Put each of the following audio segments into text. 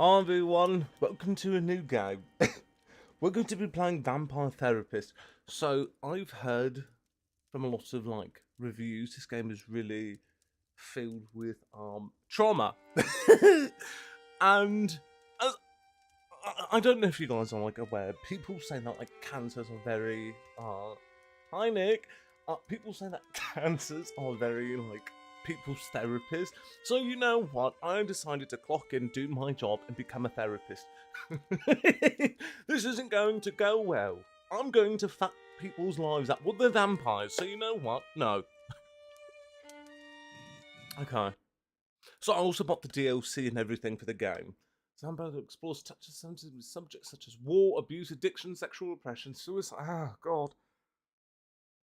Hi everyone, welcome to a new game. We're going to be playing Vampire Therapist. So I've heard from a lot of reviews this game is really filled with trauma. And as, I don't know if you guys are aware, people say that cancers are very hi Nick. People say that cancers are very people's therapists. So you know what? I decided to clock in, do my job, and become a therapist. This isn't going to go well. I'm going to fuck people's lives up. Well, they're vampires, so you know what? No. Okay. So I also bought the DLC and everything for the game. Vampire explores touches sensitive subjects such as war, abuse, addiction, sexual repression, suicide. Ah, God.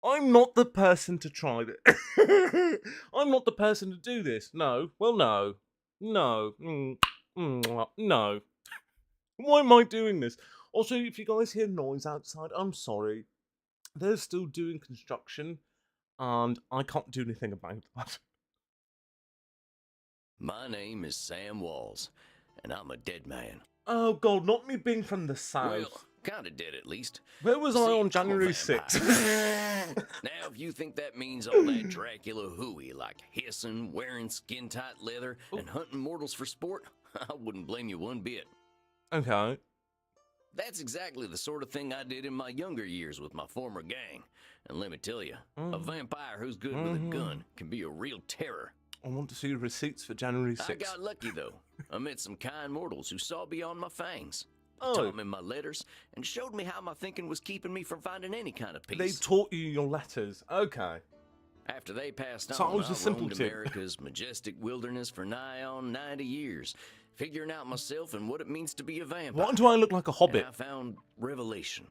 I'm not the person to try it. I'm not the person to do this. No. Well, no. No. No. Why am I doing this? Also, if you guys hear noise outside, I'm sorry. They're still doing construction, and I can't do anything about that. My name is Sam Walls, and I'm a dead man. Oh, God, not me being from the south. Well, kinda dead at least. Where was I See, on January 6th? Now, if you think that means all that Dracula hooey, like hissing, wearing skin-tight leather, and hunting mortals for sport, I wouldn't blame you one bit. Okay. That's exactly the sort of thing I did in my younger years with my former gang. And let me tell you, a vampire who's good with a gun can be a real terror. I want to see receipts for January 6th. I got lucky, though. I met some kind mortals who saw beyond my fangs. Oh. Taught me my letters and showed me how my thinking was keeping me from finding any kind of peace. They taught you your letters. Okay. After they passed So on, I was a roamed simpleton. America's majestic wilderness for nigh on 90 years, figuring out myself and what it means to be a vampire. Why do I look like a hobbit? And I found revelation.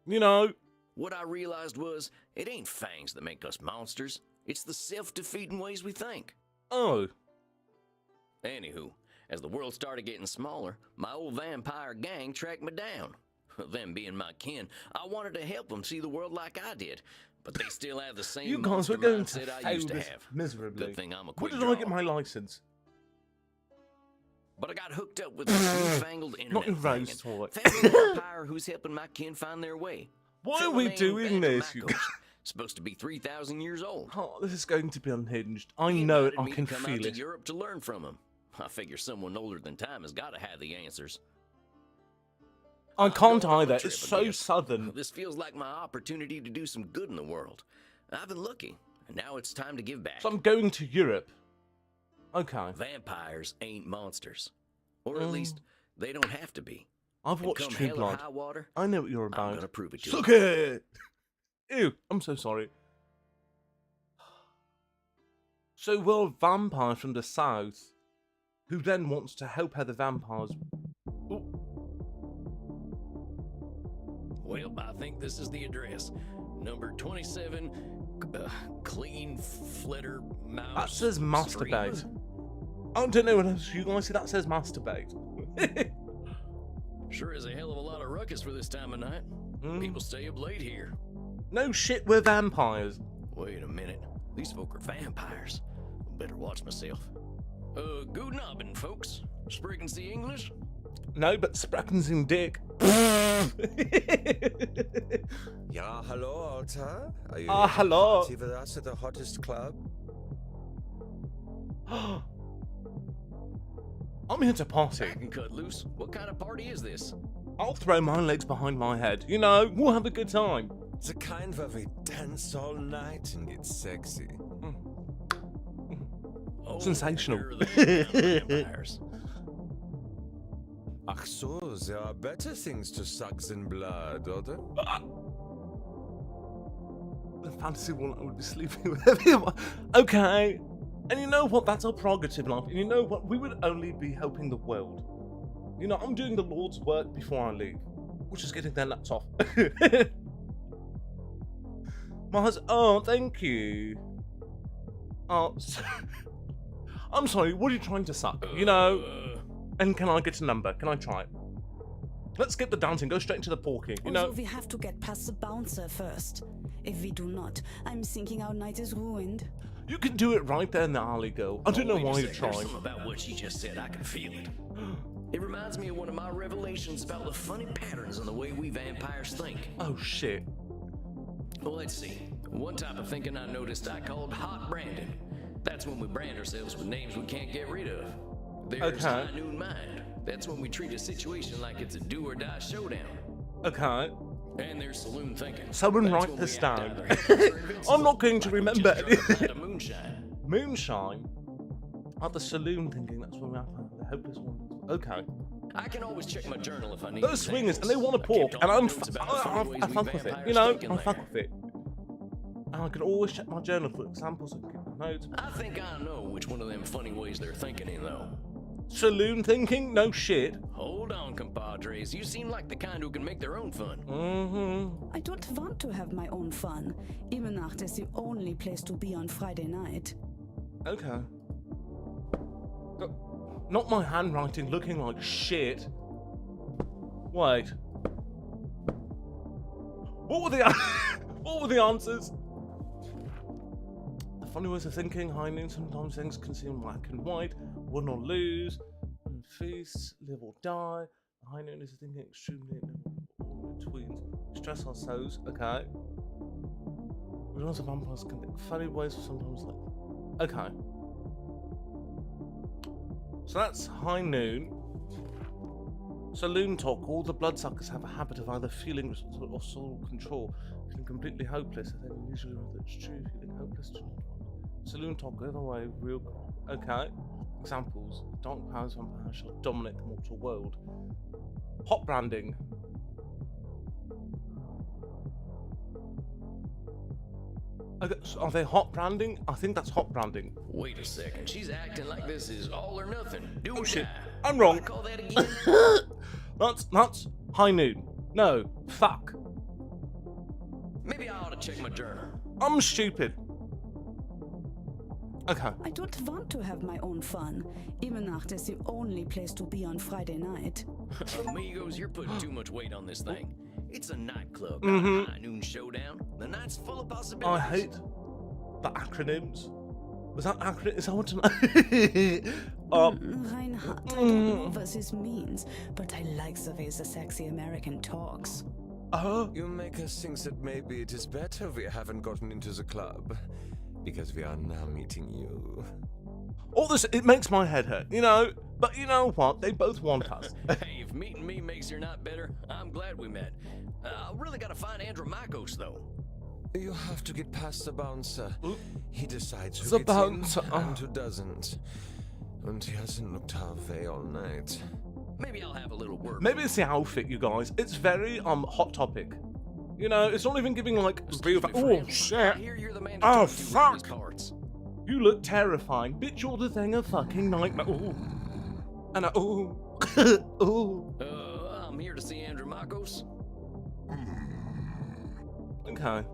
You know. What I realized was, it ain't fangs that make us monsters. It's the self-defeating ways we think. Oh. Anywho, as the world started getting smaller, my old vampire gang tracked me down. Them being my kin, I wanted to help them see the world like I did, but they still have the same You guys monster were going to mindset I fail used to this have. miserably. Good thing I'm a Where quick did draw. I get my license? But I got hooked up with this newfangled internet Not your thing rose and toy. found a vampire who's helping my kin find their way. Why are Fella we named doing this? You Banjo Macos, supposed to be 3,000 years old. Oh, this is going to be unhinged. I He know it. invited I me can to come feel out it. to Europe to learn from him. I figure someone older than time has got to have the answers. I can't Go on a either. trip, It's I so guess. southern. This feels like my opportunity to do some good in the world. I've been lucky, and now it's time to give back. So I'm going to Europe. Okay. Vampires ain't monsters. Or at least, they don't have to be. I've And watched come True hell or Blood. high water, I know what you're I'm about. gonna prove it to Suck you. it! Ew, I'm so sorry. So we're a vampire from the south who then wants to help other vampires. Ooh. Well, I think this is the address. Number 27, Clean Flitter Mouse. That says Street. masturbate. I don't know what else you guys see. That says masturbate. Sure is a hell of a lot of ruckus for this time of night. People stay up late here. No shit, we're vampires. Wait a minute. These folk are vampires. Better watch myself. Guten Abend, folks. Sprechen Sie English? No, but Spraken's in dick. Ja, hello, Alta. Are you Ah, here to hello. party with us at the hottest club? I'm here to party. I can cut loose. What kind of party is this? I'll throw my legs behind my head. You know, we'll have a good time. The kind where we dance all night and get sexy. Oh, Sensational. you're the kind of vampires. Ach so, there are better things to suck than blood, oder? The fantasy one I would be sleeping with everyone. Okay. And you know what? That's our prerogative, life. And you know what? We would only be helping the world. You know, I'm doing the Lord's work before I leave. Which is getting their nuts off. Oh, thank you. Oh, I'm sorry, what are you trying to suck? You know, and can I get a number? Can I try it? Let's skip the dancing, go straight into the porking, you know? Although we have to get past the bouncer first. If we do not, I'm thinking our night is ruined. You can do it right there in the alley, girl. I don't know Wait a why you're sec, there's trying. something about what she just said. I can feel it. It reminds me of one of my revelations about the funny patterns in the way we vampires think. Oh shit. Well, let's see. One type of thinking I noticed I called hot branding. That's when we brand ourselves with names we can't get rid of. There's Okay. high noon mind. That's when we treat a situation like it's a do or die showdown. Okay. And there's saloon thinking. Someone That's write when this we act down. either helpless or invincible, I'm not going to like we remember just drunk a anything. pint of moonshine. Moonshine. At the saloon thinking that's when we have the hopeless one. Okay. I can always check my journal if I need Those swingers, and they examples. want to I pork, kept and all I'm the notes about the funny ways I we fuck with it. vampires You know, think in I fuck there. with it. And I can always check my journal for examples and keep the notes. I think I know which one of them funny ways they're thinking in, though. Saloon thinking? No shit. Hold on, compadres. You seem like the kind who can make their own fun. Mm-hmm. I don't want to have my own fun. Imenacht is the only place to be on Friday night. Okay. Not my handwriting looking like shit. Wait. What were the what were the answers? The funny ways of thinking, high noon, sometimes things can seem black and white, win or lose, feast, live or die. High noon is thinking extremely in between. Stress ourselves, okay. We also vampires can be funny ways of sometimes like okay. So that's high noon. Saloon talk. All the bloodsuckers have a habit of either feeling responsible or soul control, feeling completely hopeless. I think usually that's true. Feeling hopeless to not want. Saloon talk. The other way, real. Okay. Examples: dark powers vampires shall dominate the mortal world. Hot branding. Okay, so are they hot branding? I think that's hot branding. Wait a second. She's acting like this is all or nothing. Do Oh or shit! die. I'm wrong. Wanna call that again? That's high noon. No, fuck. Maybe I ought to check my journal. I'm stupid. Okay. I don't want to have my own fun. Imenacht is the only place to be on Friday night. Amigos, you're putting too much weight on this thing. It's a nightclub, not a high noon showdown. The night's full of I possibilities. hate the acronyms. Was that acronym? Is that what to Reinhard, I don't know what this means, but I like the way the sexy American talks. You make us think that maybe it is better we haven't gotten into the club, because we are now meeting you. all this, it makes my head hurt, you know? But you know what? They both want us. Hey, if meeting me makes your night better, I'm glad we met. I really gotta find Andromachos, though. You have to get past the bouncer. Oop. He decides who The gets bouncer, in and who doesn't. And he hasn't looked our way all night. Maybe I'll have a little word. Maybe it's the outfit, you guys. It's very hot topic. You know, it's not even giving like real. Excuse me, Oh friend. shit! I hear you're the man to Oh, talk to around these fuck. parts. You look terrifying, bitch. You're the thing of fucking nightmare. Ooh. And ooh, ooh. I'm here to see Andromachos. Okay.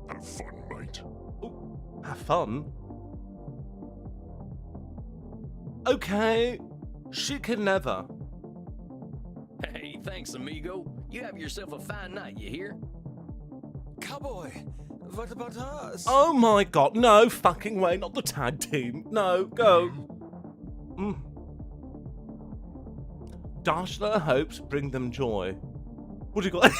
Have fun, mate. Ooh. Have fun. Okay. She can never. Hey, thanks, amigo. You have yourself a fine night, you hear? Cowboy, what about us? Oh my god, no fucking way, not the tag team. No, go. Dash their hopes, bring them joy. What do you got?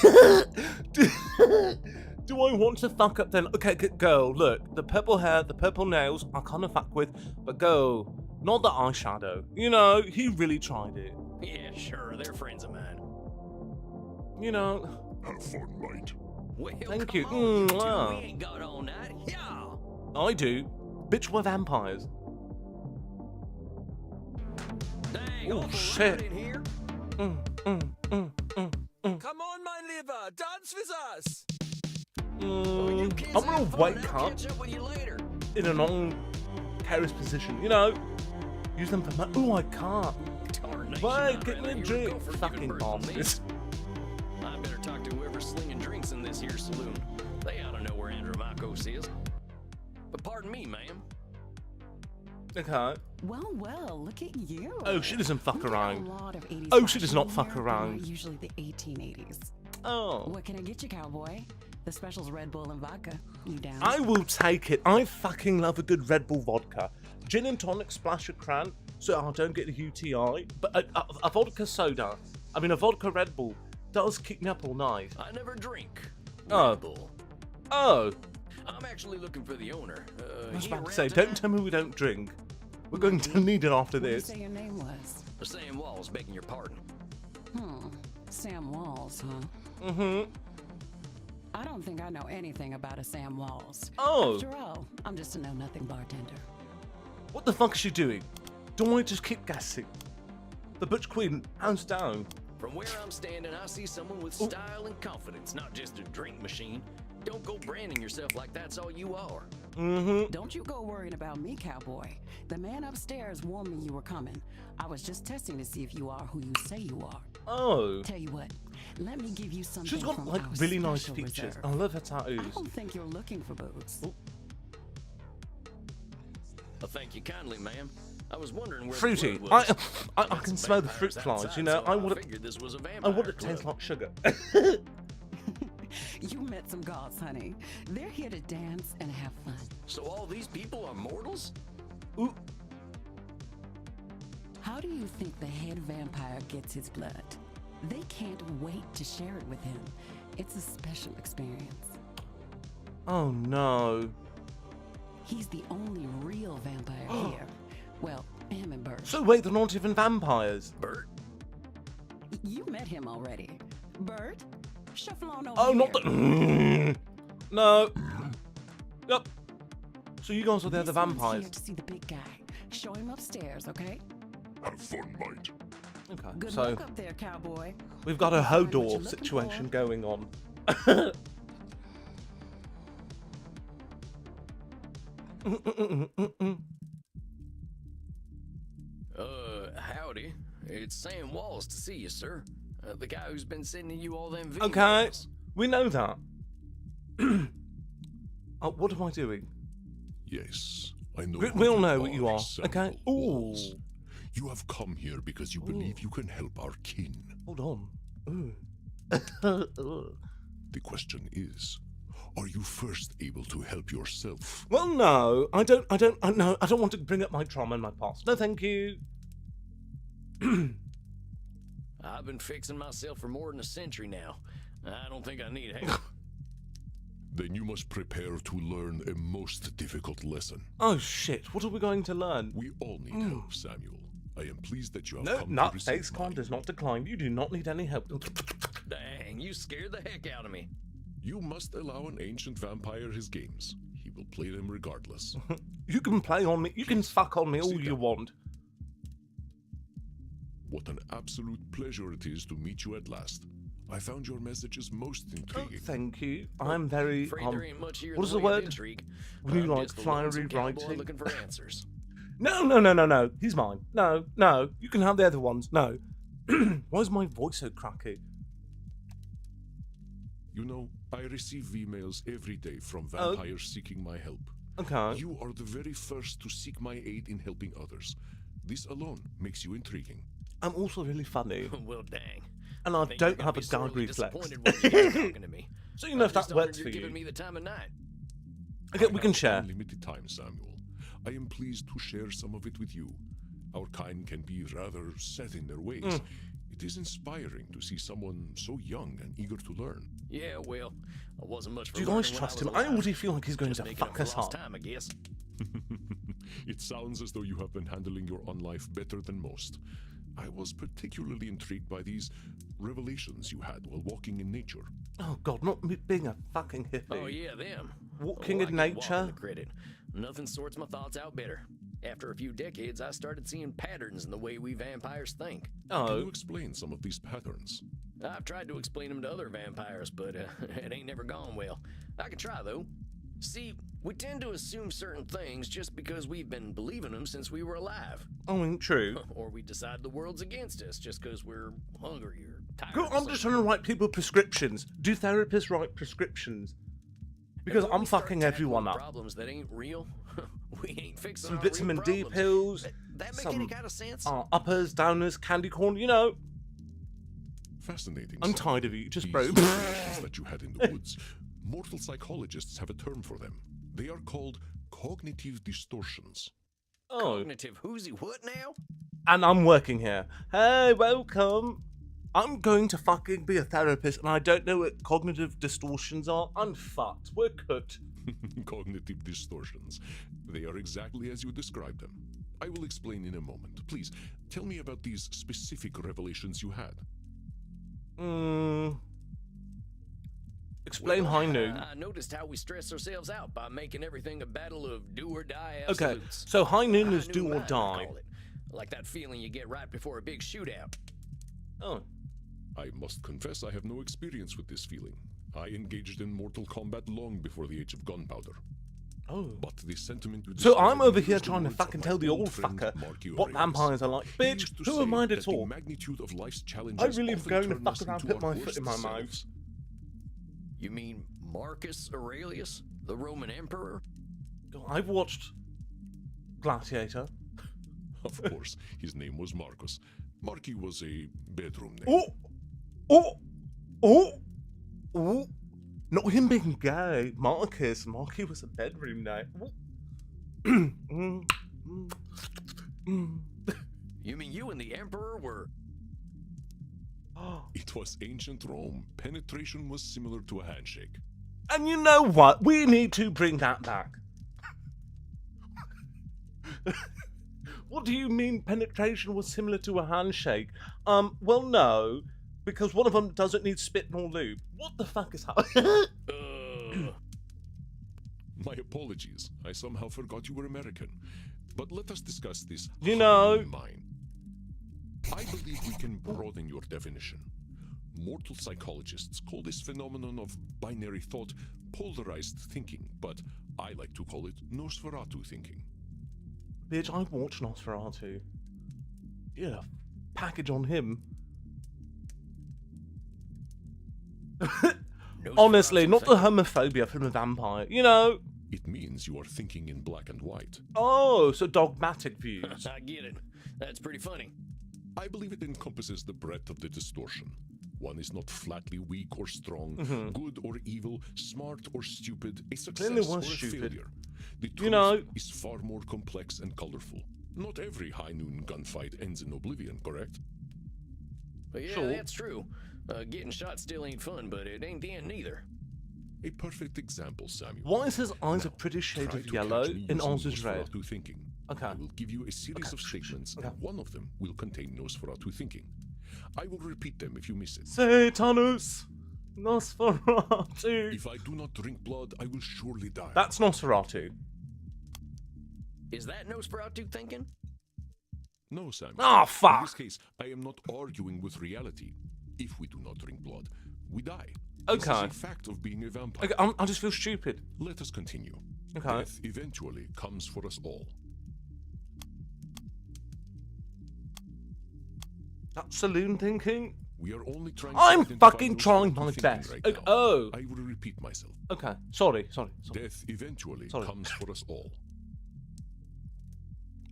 do I want to fuck up then? Okay, go. Look, the purple hair, the purple nails, I kind of fuck with, but go. Not the eyeshadow. You know, he really tried it. Yeah, sure, they're friends of mine. You know, Have fun, mate. Well, Thank come you. on, two. Mwah. We ain't got all night. Yeah. I do. Bitch, we're vampires. Dang, Oh, awful shit. loud in here. Come on, my liver, dance with us! You kids I'm gonna have fun. wake I'll up catch up with you later. in a non-careless position. You know, use them for my. Oh, I can't. Tarnation, Why? I'd Get me rather a you drink, go for fucking giving birth than me. bastards. I better talk to whoever's slinging drinks in this here saloon. They ought to know where Andromachos is. But pardon me, ma'am. Okay. Well, look at you. Oh, she doesn't fuck We got around. A lot of 80s Oh, she does fashion not in fuck here, but around. not usually the 1880s. Oh. What can I get you, cowboy? The special's Red Bull and vodka. You down? I will take it. I fucking love a good Red Bull vodka. Gin and tonic, splash of cran, so I don't get a UTI. But a vodka soda, a vodka Red Bull, does keep me up all night. I never drink. Oh. Red Bull. Oh, I'm actually looking for the owner. I was he about to around say, tonight? don't tell me we don't drink. We're going to need it after What did you this. say your name was? Sam Walls, begging your pardon. Sam Walls, huh? Mm-hmm. I don't think I know anything about a Sam Walls. Oh, After all, I'm just a know-nothing bartender. what the fuck is she doing? Don't I just keep guessing? The Butch Queen, hands down. From where I'm standing, I see someone with style and confidence, not just a drink machine. Don't go branding yourself like that's all you are. Mm-hmm. Don't you go worrying about me, cowboy. The man upstairs warned me you were coming. I was just testing to see if you are who you say you are. Oh. Tell you what, let me give you something She's got from like our really nice special features. reserve. I love her I tattoos. don't think you're looking for booze. Well, thank you kindly, ma'am. I was wondering where Fruity. the blood was. I We got can some smell the vampires fruit flies, outside, you know. so I want figured this was a I vampire want it to taste club. like sugar. You met some gods, honey. They're here to dance and have fun. So all these people are mortals? Ooh. How do you think the head vampire gets his blood? They can't wait to share it with him. It's a special experience. Oh no. He's the only real vampire here. Well, him and Bert. So wait, they're not even vampires. Bert? You met him already. Bert, shuffle on over Oh, here. not the. No. Yep. So you guys are there, the This one's vampires. here to see the big guy. Show him upstairs, okay? Have fun, mate. Okay. Good So luck up there, cowboy. we've got a Find what you're Hodor looking situation for. going on. Howdy. It's Sam Walls to see you, sir. The guy who's been sending you all them videos. Okay. We know that. Oh, what am I doing? Yes, I know. We who all know what you are. Samuel Okay. Walls. Ooh. You have come here because you believe you can help our kin. Hold on. Ooh. The question is, are you first able to help yourself? Well, no, I don't want to bring up my trauma and my past. No, thank you. I've been fixing myself for more than a century now. I don't think I need help. Then you must prepare to learn a most difficult lesson. Oh shit! What are we going to learn? We all need help, Samuel. I am pleased that you have No, come no. to receive Face con mine. does not decline. You do not need any help. Dang, you scared the heck out of me. You must allow an ancient vampire his games. He will play them regardless. You can play on me. You can fuck on me all you want. What an absolute pleasure it is to meet you at last. I found your messages most Oh, intriguing. thank you. I'm very. Afraid there ain't much here in what is the the way of word? intrigue. When you I'm like just a lonesome flyery cowboy writing. looking for answers. No. He's mine. No. You can have the other ones. No. Why is my voice so cracky? You know, I receive emails every day from Oh. vampires seeking my help. Okay. You are the very first to seek my aid in helping others. This alone makes you intriguing. I'm also really funny, Well, dang. and I Think don't you're gonna have be a gag sorely reflex. disappointed when you get talking to me. So you know if I'm just that honored works you're for giving you. me the time of night. Okay, I we can have share. unlimited time, Samuel. I am pleased to share some of it with you. Our kind can be rather set in their ways. Mm. It is inspiring to see someone so young and eager to learn. Yeah, well, I wasn't much for Do you learning guys when trust I him? was I alive. already feel like he's going Just to making up fuck for us lost up. time, I guess. It sounds as though you have been handling your own life better than most. I was particularly intrigued by these revelations you had while walking in nature. Oh god, not me being a fucking hippie. Oh yeah, them. Walking I in give nature. Walking the credit. Nothing sorts my thoughts out better. After a few decades, I started seeing patterns in the way we vampires think. Can you Oh, explain some of these patterns? I've tried to explain them to other vampires, but it ain't never gone well. I can try though. See, we tend to assume certain things just because we've been believing them since we were alive. oh, ain't true. Or we decide the world's against us just because we're hungry or tired. Girl, or I'm something. just trying to write people prescriptions. Do therapists write prescriptions? Because Until I'm we start fucking tackling everyone up. Problems that ain't real. We ain't fixing Some our real vitamin D problems. pills, That make some any kind of sense? uppers, downers, candy corn, you know. Fascinating. I'm Sam. tired of you, just These bro. revelations that you had in the woods. Mortal psychologists have a term for them. They are called cognitive distortions. Oh, Cognitive whoozy what now? and I'm working here. Hey, welcome. I'm going to fucking be a therapist, and I don't know what cognitive distortions are. I'm fucked. We're cooked. Cognitive distortions. They are exactly as you described them. I will explain in a moment. Please, tell me about these specific revelations you had. Explain High Noon. I noticed how we stress ourselves out by making everything a battle of do or die Okay, absolutes. so High Noon is High do noon or line, I die. call it. Like that feeling you get right before a big shootout. Oh, I must confess I have no experience with this feeling. I engaged in mortal combat long before the age of gunpowder. oh. But this sentiment you So describe I'm over mirrors here the trying to words of fucking my tell the old friend fucker Marky what Aurelius. vampires are like. He Bitch, used to who am say I to that the talk? magnitude of life's I challenges really often going to turn fuck us around, into put our my foot in worst my mouth. selves. You mean Marcus Aurelius, the Roman emperor? God, I've watched Gladiator. Of course, his name was Marcus. Marky was a bedroom name. Oh, oh, oh, oh. Not him being gay. Marcus. Marky was a bedroom name. You mean you and the emperor were... It was ancient Rome. Penetration was similar to a handshake. And you know what? We need to bring that back. What do you mean penetration was similar to a handshake? Well, no, because one of them doesn't need spit nor lube. What the fuck is happening? My apologies. I somehow forgot you were American. But let us discuss this. You know- in mine. I believe we can broaden your definition. Mortal psychologists call this phenomenon of binary thought polarized thinking, but I like to call it Nosferatu thinking. Bitch, I watched Nosferatu. Yeah, package on him. Honestly, not the homophobia from a vampire. You know. It means you are thinking in black and white. Oh, so dogmatic views. I get it. That's pretty funny. I believe it encompasses the breadth of the distortion. One is not flatly weak or strong, good or evil, smart or stupid, a success Clearly or was a stupid. failure. The truth You know- is far more complex and colorful. Not every high noon gunfight ends in oblivion, correct? But yeah, Sure. that's true. Getting shot still ain't fun, but it ain't the end neither. A perfect example, Samuel. Why is his eyes a Now, pretty shade try of to yellow catch me and using ours is red? Nosferatu thinking. Okay. I will give you a series of statements, Okay. and one of them will contain Nosferatu thinking. I will repeat them if you miss it. Satanus! Nosferatu! If I do not drink blood, I will surely die. That's Nosferatu. Is that Nosferatu thinking? No, Samuel. Ah, In fuck! this case, I am not arguing with reality. If we do not drink blood, we die. This is Okay. a fact of being a vampire. Okay, I just feel stupid. Let us continue. Okay. Death eventually comes for us all. That's saloon thinking? We are only trying I'm to identify fucking Nosferatu trying my thinking best. right Okay, now. oh. I will repeat myself. Okay, sorry. Death eventually Sorry. comes for us all.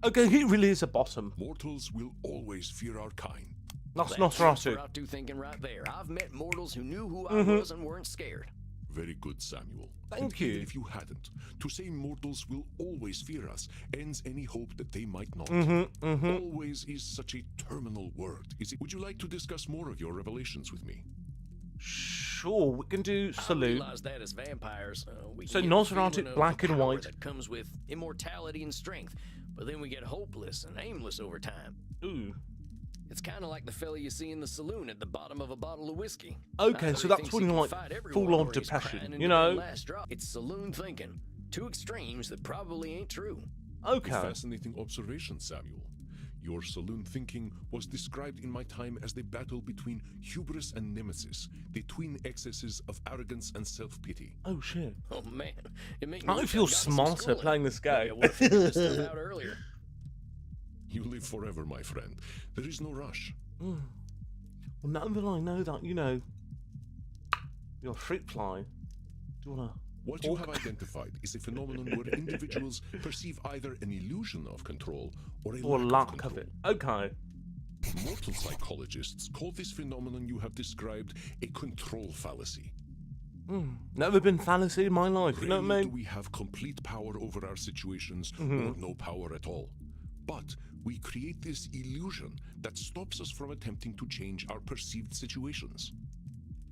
Okay, he really is a bottom. Mortals will always fear our kind. That's That's Nosferatu. Nosferatu thinking right there. I've met mortals who knew who I Mm-hmm. was and weren't scared. Very good, Samuel. Thank And even you. if you hadn't, to say mortals will always fear us ends any hope that they might not. Always is such a terminal word. Is it? Would you like to discuss more of your revelations with me? Sure, we can do I saloon. realize that as vampires, we So can get the Nosferatu, feeling of black and power white. that comes with immortality and strength, but then we get hopeless and aimless over time. Ooh. It's kind of like the fella you see in the saloon at the bottom of a bottle of whiskey. Okay, Either so he that's thinks when he you're can like fight everyone, full on or he's depression, crying you into that know? last drop. It's saloon thinking. Two extremes that probably ain't true. A Okay. fascinating observation, Samuel. Your saloon thinking was described in my time as the battle between hubris and nemesis, the twin excesses of arrogance and self-pity. Oh shit. Oh man, it makes me I wish feel I'd gotten some smarter schooling. playing this Maybe I game. would've figured this stuff out earlier. You live forever, my friend. There is no rush. Well, now that I know that, you know, you're a fruit fly, do you wanna... What you have identified is a phenomenon where individuals perceive either an illusion of control or a Or lack lack of of it. control. Okay. Mortal psychologists call this phenomenon you have described a control fallacy. Never been fantasy in my life, you know what I Rarely mean? do we have complete power over our situations or no power at all. But we create this illusion that stops us from attempting to change our perceived situations.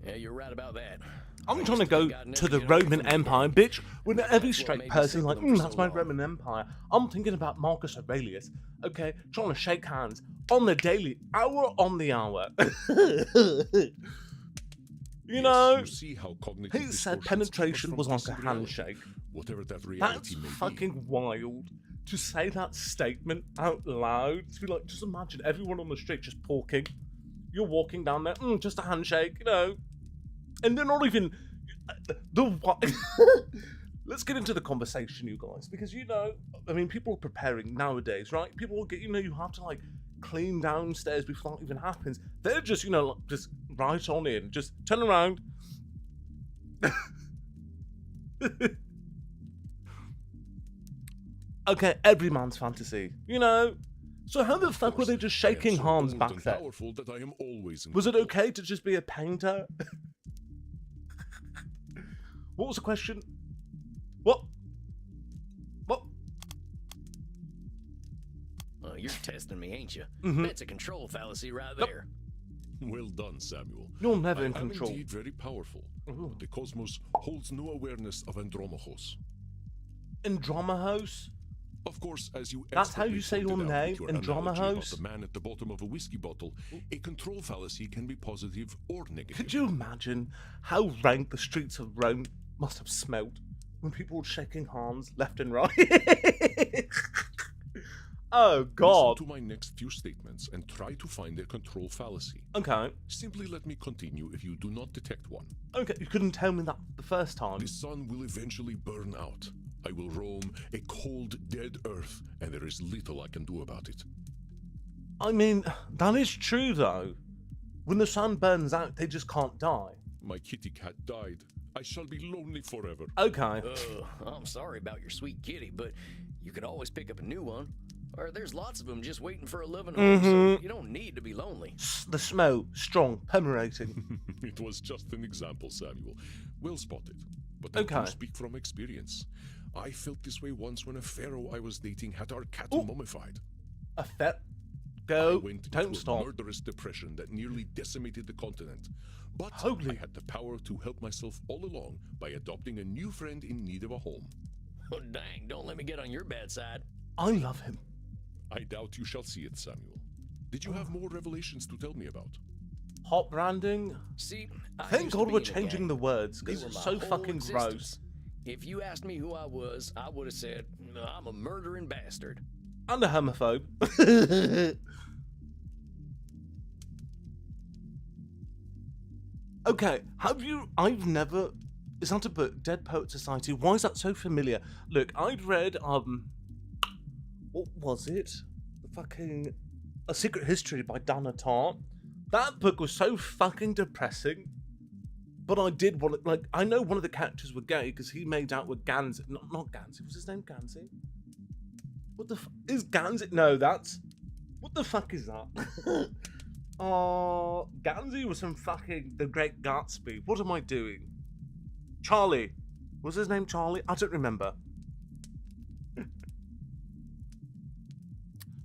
Yeah, you're right about that. I'm I trying to used go think I'd never to the get away Roman from the Empire, gang. bitch. When every That's what straight made me person's sick like, of them for that's so my long." Roman Empire. I'm thinking about Marcus Aurelius, okay? Trying to shake hands on the daily, hour on the hour. You know, You see how cognitive he said distortions keep us penetration from was like a facing reality, handshake. whatever that reality That's may be. fucking wild to say that statement out loud. To be like, just imagine everyone on the street just talking. You're walking down there, just a handshake, you know, and they're not even the what. Let's get into the conversation, you guys, because you know, I mean, people are preparing nowadays, right? People will get, you know, you have to like clean downstairs before that even happens. They're just, you know, like, just right on in, just turn around. Okay, every man's fantasy, you know. So how the Of fuck were course, they just I am shaking so hands old back and then? powerful that I am always in Was it control. okay to just be a painter? What was the question? What? What? Oh, you're testing me, ain't you? Mhm. That's a control fallacy right Yep. there. Well done, Samuel. You're never I in am control. indeed very powerful, Ooh. but the cosmos holds no awareness of Andromachos. Andromahos? Of course, as you That's how expertly you say your pointed out name, with your analogy about Andromahos? the man at the bottom of a whiskey bottle, a control fallacy can be positive or negative. Could you imagine how rank the streets of Rome must have smelt when people were shaking hands left and right? Oh, God. Listen to my next few statements and try to find a control fallacy. Okay. Simply let me continue if you do not detect one. Okay, you couldn't tell me that the first time. The sun will eventually burn out. I will roam a cold, dead earth, and there is little I can do about it. I mean, that is true, though. When the sun burns out, they just can't die. My kitty cat died. I shall be lonely forever. Okay. I'm sorry about your sweet kitty, but you can always pick up a new one. Or there's lots of them just waiting for a loving home, so you don't need to be lonely. The smell, strong, permeating. It was just an example, Samuel. Well spotted. But I Okay. do speak from experience. I felt this way once when a pharaoh I was dating had our cat Ooh. mummified. A fet. I Go. went into Don't a stop. murderous depression that nearly decimated the continent. But Holy- I had the power to help myself all along by adopting a new friend in need of a home. Oh, dang, don't let me get on your bad side. I love him. I doubt you shall see it, Samuel. Did you have more revelations to tell me about? Hot branding. See, I Thank used to God be we're in a changing gang. the words They because were it's my so whole fucking existence. gross. If you asked me who I was, I would have said, I'm a murdering bastard. And a homophobe. Okay, have you? I've never. Is that a book? Dead Poet Society. Why is that so familiar? Look, I'd read what was it? The fucking A Secret History by Dana Tartt. That book was so fucking depressing. But I did want to, like, I know one of the characters were gay because he made out with Gansey. Not Gansey. Was his name Gansey? What the is Gansey? No, that's. What the fuck is that? Gansey was from fucking The Great Gatsby. What am I doing? Charlie. Was his name Charlie? I don't remember.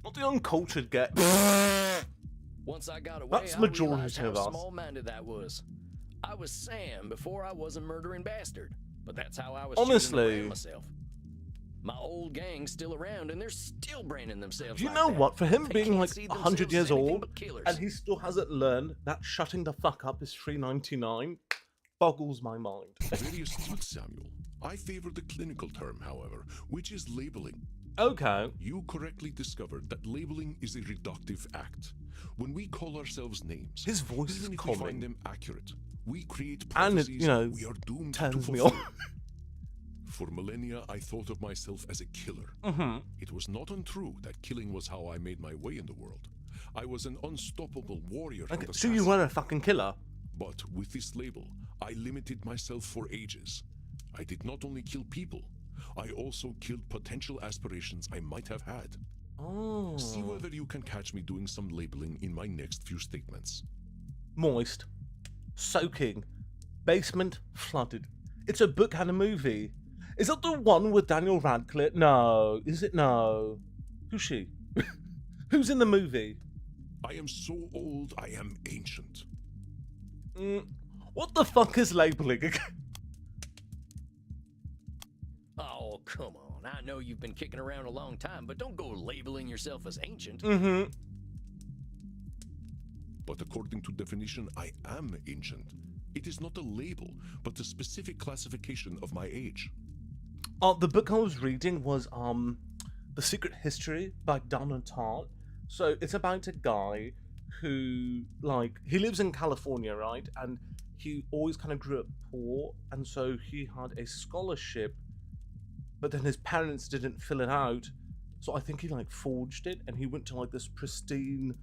Not the uncultured guy. Once I got away, That's I majority realized how of us. small-minded that was. I was Sam before I was a murdering bastard, but that's how I was Honestly. choosing to brand myself. My old gang's still around, and they're still branding themselves. You like know that. what? For him They being can't like see 100 themselves years as anything old, but killers. and he still hasn't learned that shutting the fuck up is $3.99, boggles my mind. Very astute, Samuel. I favor the clinical term, however, which is labeling. Okay. You correctly discovered that labeling is a reductive act. When we call ourselves names, His voice is even if we calming. find them accurate, we create And it, prophecies you know, we are doomed to turns me fulfill. on. For millennia, I thought of myself as a killer. Mm-hmm. It was not untrue that killing was how I made my way in the world. I was an unstoppable warrior. Okay, and so you assassin. were a fucking killer. But with this label, I limited myself for ages. I did not only kill people, I also killed potential aspirations I might have had. Oh. See whether you can catch me doing some labeling in my next few statements. Moist. Soaking. Basement flooded. It's a book and a movie. Is that the one with Daniel Radcliffe? No. Is it? No. Who's she? Who's in the movie? I am so old, I am ancient. What the fuck is labeling? Oh, come on. I know you've been kicking around a long time, but don't go labeling yourself as ancient. Mm-hmm. But according to definition, I am ancient. It is not a label, but a specific classification of my age. The book I was reading was The Secret History by Donna Tartt. So it's about a guy who, like, he lives in California, right? And he always kind of grew up poor, and so he had a scholarship, but then his parents didn't fill it out. So I think he like forged it, and he went to like this pristine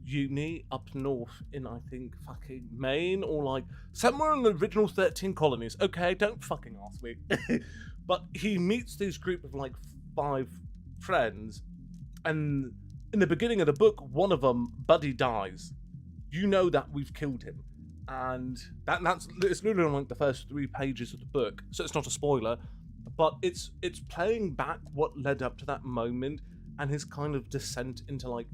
uni up north in, I think, fucking Maine, or like somewhere in the original 13 colonies. Okay, don't fucking ask me. But he meets this group of like 5 friends, and in the beginning of the book, one of them, Buddy, dies. You know that we've killed him, and that's it's literally on like the first 3 pages of the book, so it's not a spoiler. But it's playing back what led up to that moment and his kind of descent into like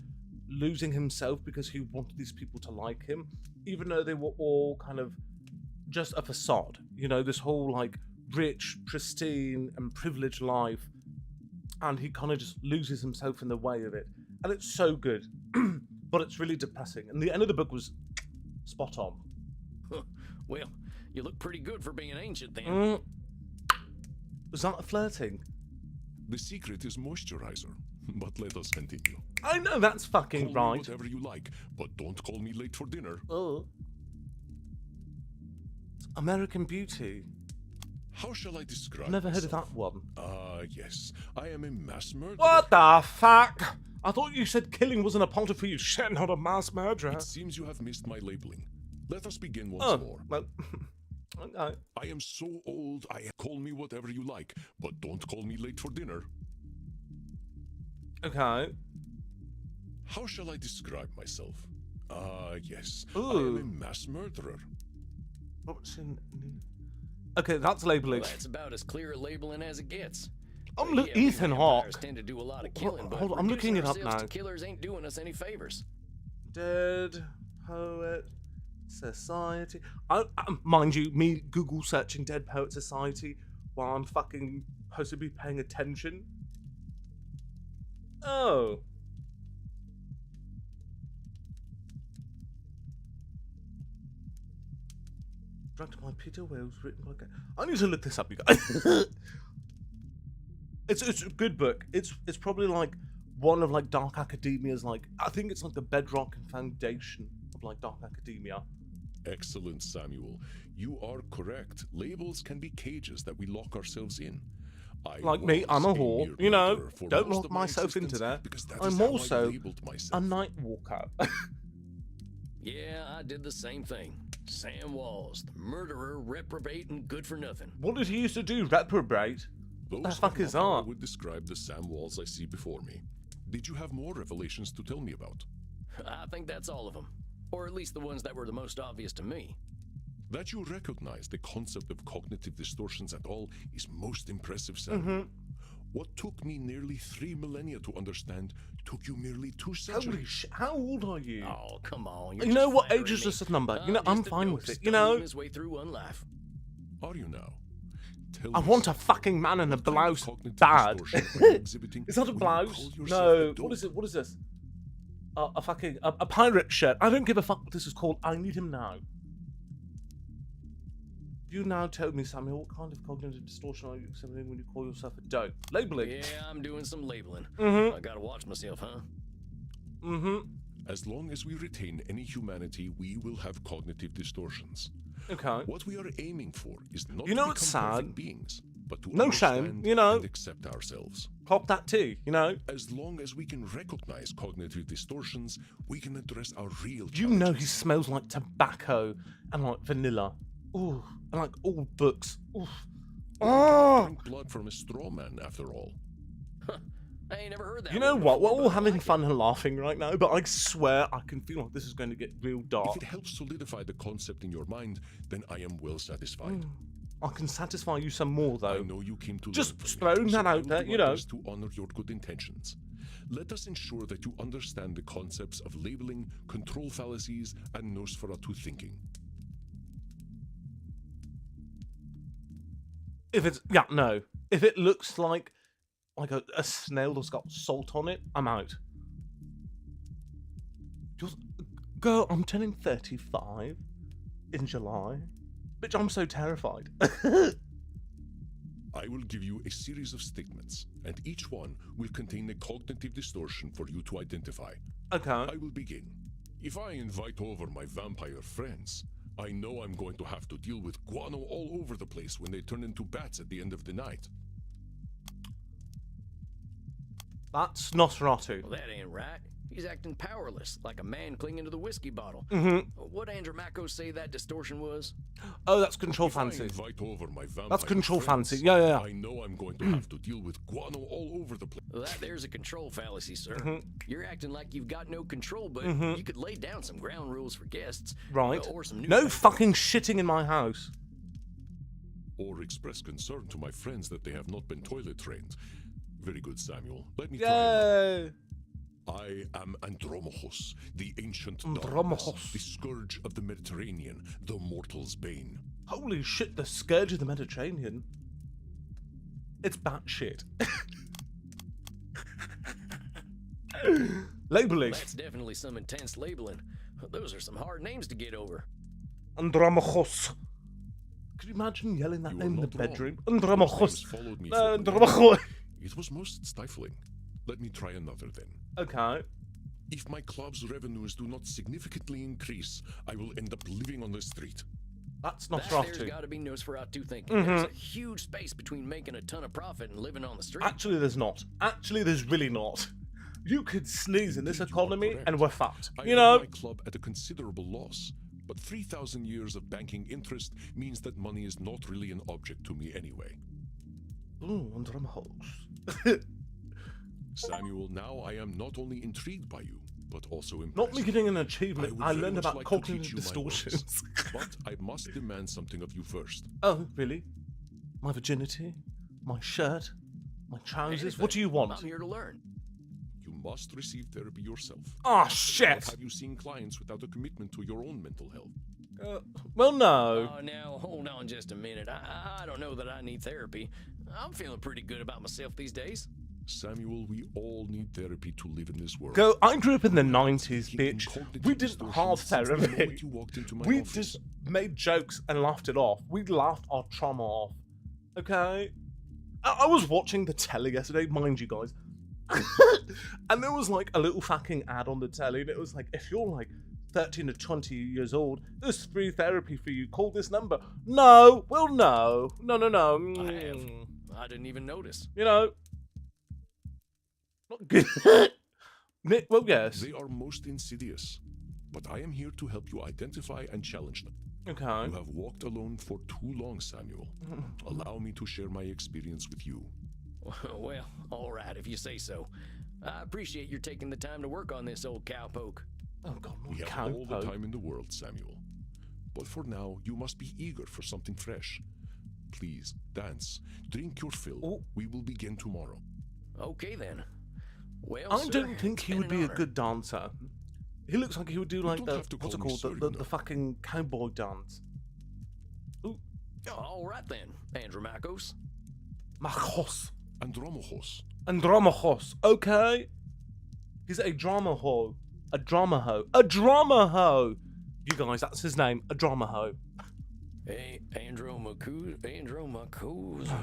losing himself because he wanted these people to like him, even though they were all kind of just a facade. You know, this whole like rich, pristine, and privileged life, and he kind of just loses himself in the way of it. And it's so good, but it's really depressing. And the end of the book was spot on. Well, you look pretty good for being ancient then. Was that flirting? The secret is moisturizer, but let us continue. I know that's fucking Call me right. whatever you like, but don't call me late for dinner. Oh. American Beauty. How shall I describe Never heard of myself? that one. Yes. I am a mass murderer. What the fuck? I thought you said killing wasn't a part of you. Shit, not a mass murderer. It seems you have missed my labeling. Let us begin once more. Well, okay. I am so old, call me whatever you like, but don't call me late for dinner. Okay. How shall I describe myself? Yes. I Ooh. am a mass murderer. What's in... Okay, that's labeling. Well, that's about as clear a labeling as it gets. I'm But yeah, we Ethan vampires Hawke. tend to do a lot of killing, but Hold on, I'm looking it up reducing ourselves now. to killers ain't doing us any favors. Dead Poet Society. Mind you, me Google searching Dead Poet Society while I'm fucking supposed to be paying attention. Oh. Directed by Peter Wells, written by... I need to look this up, you guys. It's a good book. It's probably like one of like Dark Academia's, like, I think it's like the bedrock and foundation of like Dark Academia. Excellent, Samuel. You are correct. Labels can be cages that we lock ourselves in. I Like me, I'm a was whore. mere You know, murderer for don't most lock of my myself into existence that. because that I'm is how I also labeled a myself. night walker. Yeah, I did the same thing. Sam Walls, the murderer, reprobate, and good for nothing. What did he used to do? Reprobate? Those the fuck are is not how I that? would describe the Sam Walls I see before me. Did you have more revelations to tell me about? I think that's all of them. Or at least the ones that were the most obvious to me. That you recognize the concept of cognitive distortions at all is most impressive, Samuel. What took me nearly 3 millennia to understand took you merely 2 Holy centuries. shit, how old are you? Oh, come on. You know what age is just a number? You know, I'm fine with it. You know, his way through one life. Are you now? Tell I me, want a Samuel, fucking man in a what kind of blouse. cognitive Bad. distortion are you exhibiting Is that a when you blouse? call yourself No. a What dog? is it? What is this? A fucking a pirate shirt. I don't give a fuck what this is called. I need him now. You now tell me, Samuel, what kind of cognitive distortion are you exhibiting when you call yourself a dope? Labeling. Yeah, I'm doing some labeling. Mm-hmm. I gotta watch myself, huh? Mm-hmm. As long as we retain any humanity, we will have cognitive distortions. Okay. What we are aiming for is not You know to what's become perfect sad? beings, but to No shame, understand you know. and accept ourselves. Cop that too, you know? As long as we can recognize cognitive distortions, we can address our real You know he challenges. smells like tobacco and like vanilla. Ooh, and like old books. Ooh. Oh! Drink blood from a straw man, after all. I ain't never heard that. You know one what? We're before, all but I having like fun and laughing right now, but I swear I can feel like this is going to get real dark. If it helps solidify the concept in your mind, then I am well satisfied. I can satisfy you some more, I though. know you came to Just learn from me, throwing so that I out will there, do you my know. best to honor your good intentions. Let us ensure that you understand the concepts of labeling, control fallacies, and Nosferatu thinking. If it looks like a snail that's got salt on it, I'm out. Just, girl, I'm turning 35 in July. Bitch, I'm so terrified. I will give you a series of statements, and each one will contain a cognitive distortion for you to identify. Okay. I will begin. If I invite over my vampire friends, I know I'm going to have to deal with guano all over the place when they turn into bats at the end of the night. That's Nosferatu. Well, that ain't right. He's acting powerless, like a man clinging to the whiskey bottle. What Andromachos say that distortion was? Oh, that's control If I fancy. invite over my vampire That's control friends, fancy. Yeah. I know I'm going to have to deal with guano all over the place. Well, that there's a control fallacy, sir. Mm-hmm. You're acting like you've got no control, but you could lay down some ground rules for guests. Right. Or some new No methods. fucking shitting in my house. Or express concern to my friends that they have not been toilet trained. Very good, Samuel. Let me try. Yay! I am Andromachos, the ancient Andromachos. darkness, the scourge of the Mediterranean, the mortal's bane. Holy shit, the scourge of the Mediterranean. It's batshit. Labeling. That's definitely some intense labeling. Those are some hard names to get over. Andromachos. Could you imagine yelling that You are name in the not wrong. bedroom? Those names Andromachos. followed me No, for millennia. Andromachos. It was most stifling. Let me try another then. Okay. If my club's revenues do not significantly increase, I will end up living on the street. That's There's Nosferatu. got to be Nosferatu thinking. There's a huge space between making a ton of profit and living on the street. Actually, there's not. Actually, there's really not. You could sneeze in this Indeed, you are economy correct. and we're fucked. I You run know? my club at a considerable loss, but 3,000 years of banking interest means that money is not really an object to me anyway. Ooh, Andromachos. Samuel, now I am not only intrigued by you, but also impressed. Not me getting an I achievement. would I very learned much about like to cognitive teach you my distortions. ways, but I must demand something of you first. Oh, really? My virginity? My shirt? My trousers? What do you I'm want? here to learn. You must receive therapy yourself. Ah, Not shit! have you seen clients without a commitment to your own mental health. Well, no. Oh, now, hold on just a minute. I don't know that I need therapy. I'm feeling pretty good about myself these days. Samuel, we all need therapy to live in this world. Go, I grew up in the 90s, Thinking bitch. cognitive We didn't distortions have since the moment therapy. you walked into my We office. just made jokes and laughed it off. We laughed our trauma off. Okay? I was watching the telly yesterday, mind you guys. And there was like a little fucking ad on the telly, and it was like, if you're like 13 to 20 years old, there's free therapy for you. Call this number. No. Well, no. No. I have. I didn't even notice. You know. Not good. Well, yes. They are most insidious, but I am here to help you identify and challenge them. Okay. You have walked alone for too long, Samuel. Allow me to share my experience with you. Well, all right, if you say so. I appreciate your taking the time to work on this old cowpoke. Oh, God. We have all the time in the world, Samuel. But for now, you must be eager for something fresh. Please, dance. Drink your fill. Oh. We will begin tomorrow. Okay, then. Well, I sir, don't think it's he been would an be a honor. good dancer. He looks like he would do like don't the have to what's it call me called, sir, the you know. fucking cowboy dance. All right, then, Andromachos. Machos, Andromachos. Andromachos. Okay, he's a drama hoe, a drama hoe, a drama hoe. You guys, that's his name, a drama hoe. Hey, Andromachos.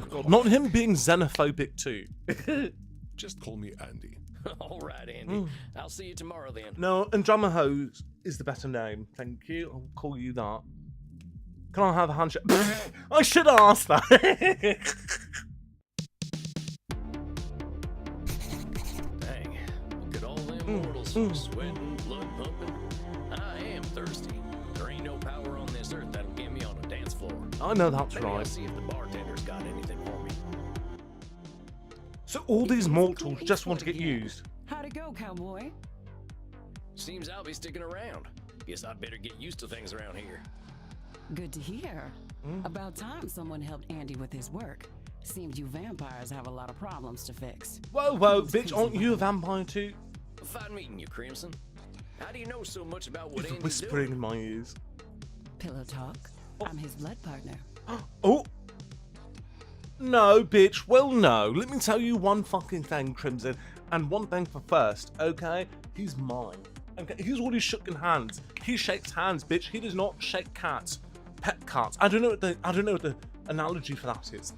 God, not him being xenophobic too. Just call me Andy. All right, Andy. I'll see you tomorrow then. No, Andromachos is the better name. Thank you. I'll call you that. Can I have a handshake? I should have asked that. Dang, look at all them mortals sweating, blood pumping. I am thirsty. There ain't no power on this earth that'll get me on a dance floor. I know that's Maybe I'll right. see if the bartender's got anything for me. So all these It's mortals Clint just want to Eastwood get again. used. How'd it go, cowboy? Seems I'll be sticking around. Guess I'd better get used to things around here. Good to hear. About time someone helped Andy with his work. Seems you vampires have a lot of problems to fix. Whoa, bitch, aren't you a vampire too? Fine meeting you, Crimson. How do you know so much about what He's Andy's whispering doing? in my ears. Pillow talk. I'm his blood partner. Oh! No, bitch. Well, no. Let me tell you one fucking thing, Crimson. And one thing for first, okay? He's mine. Okay? He's already shaken hands. He shakes hands, bitch. He does not shake cats. Pet cats. I don't know what the analogy for that is.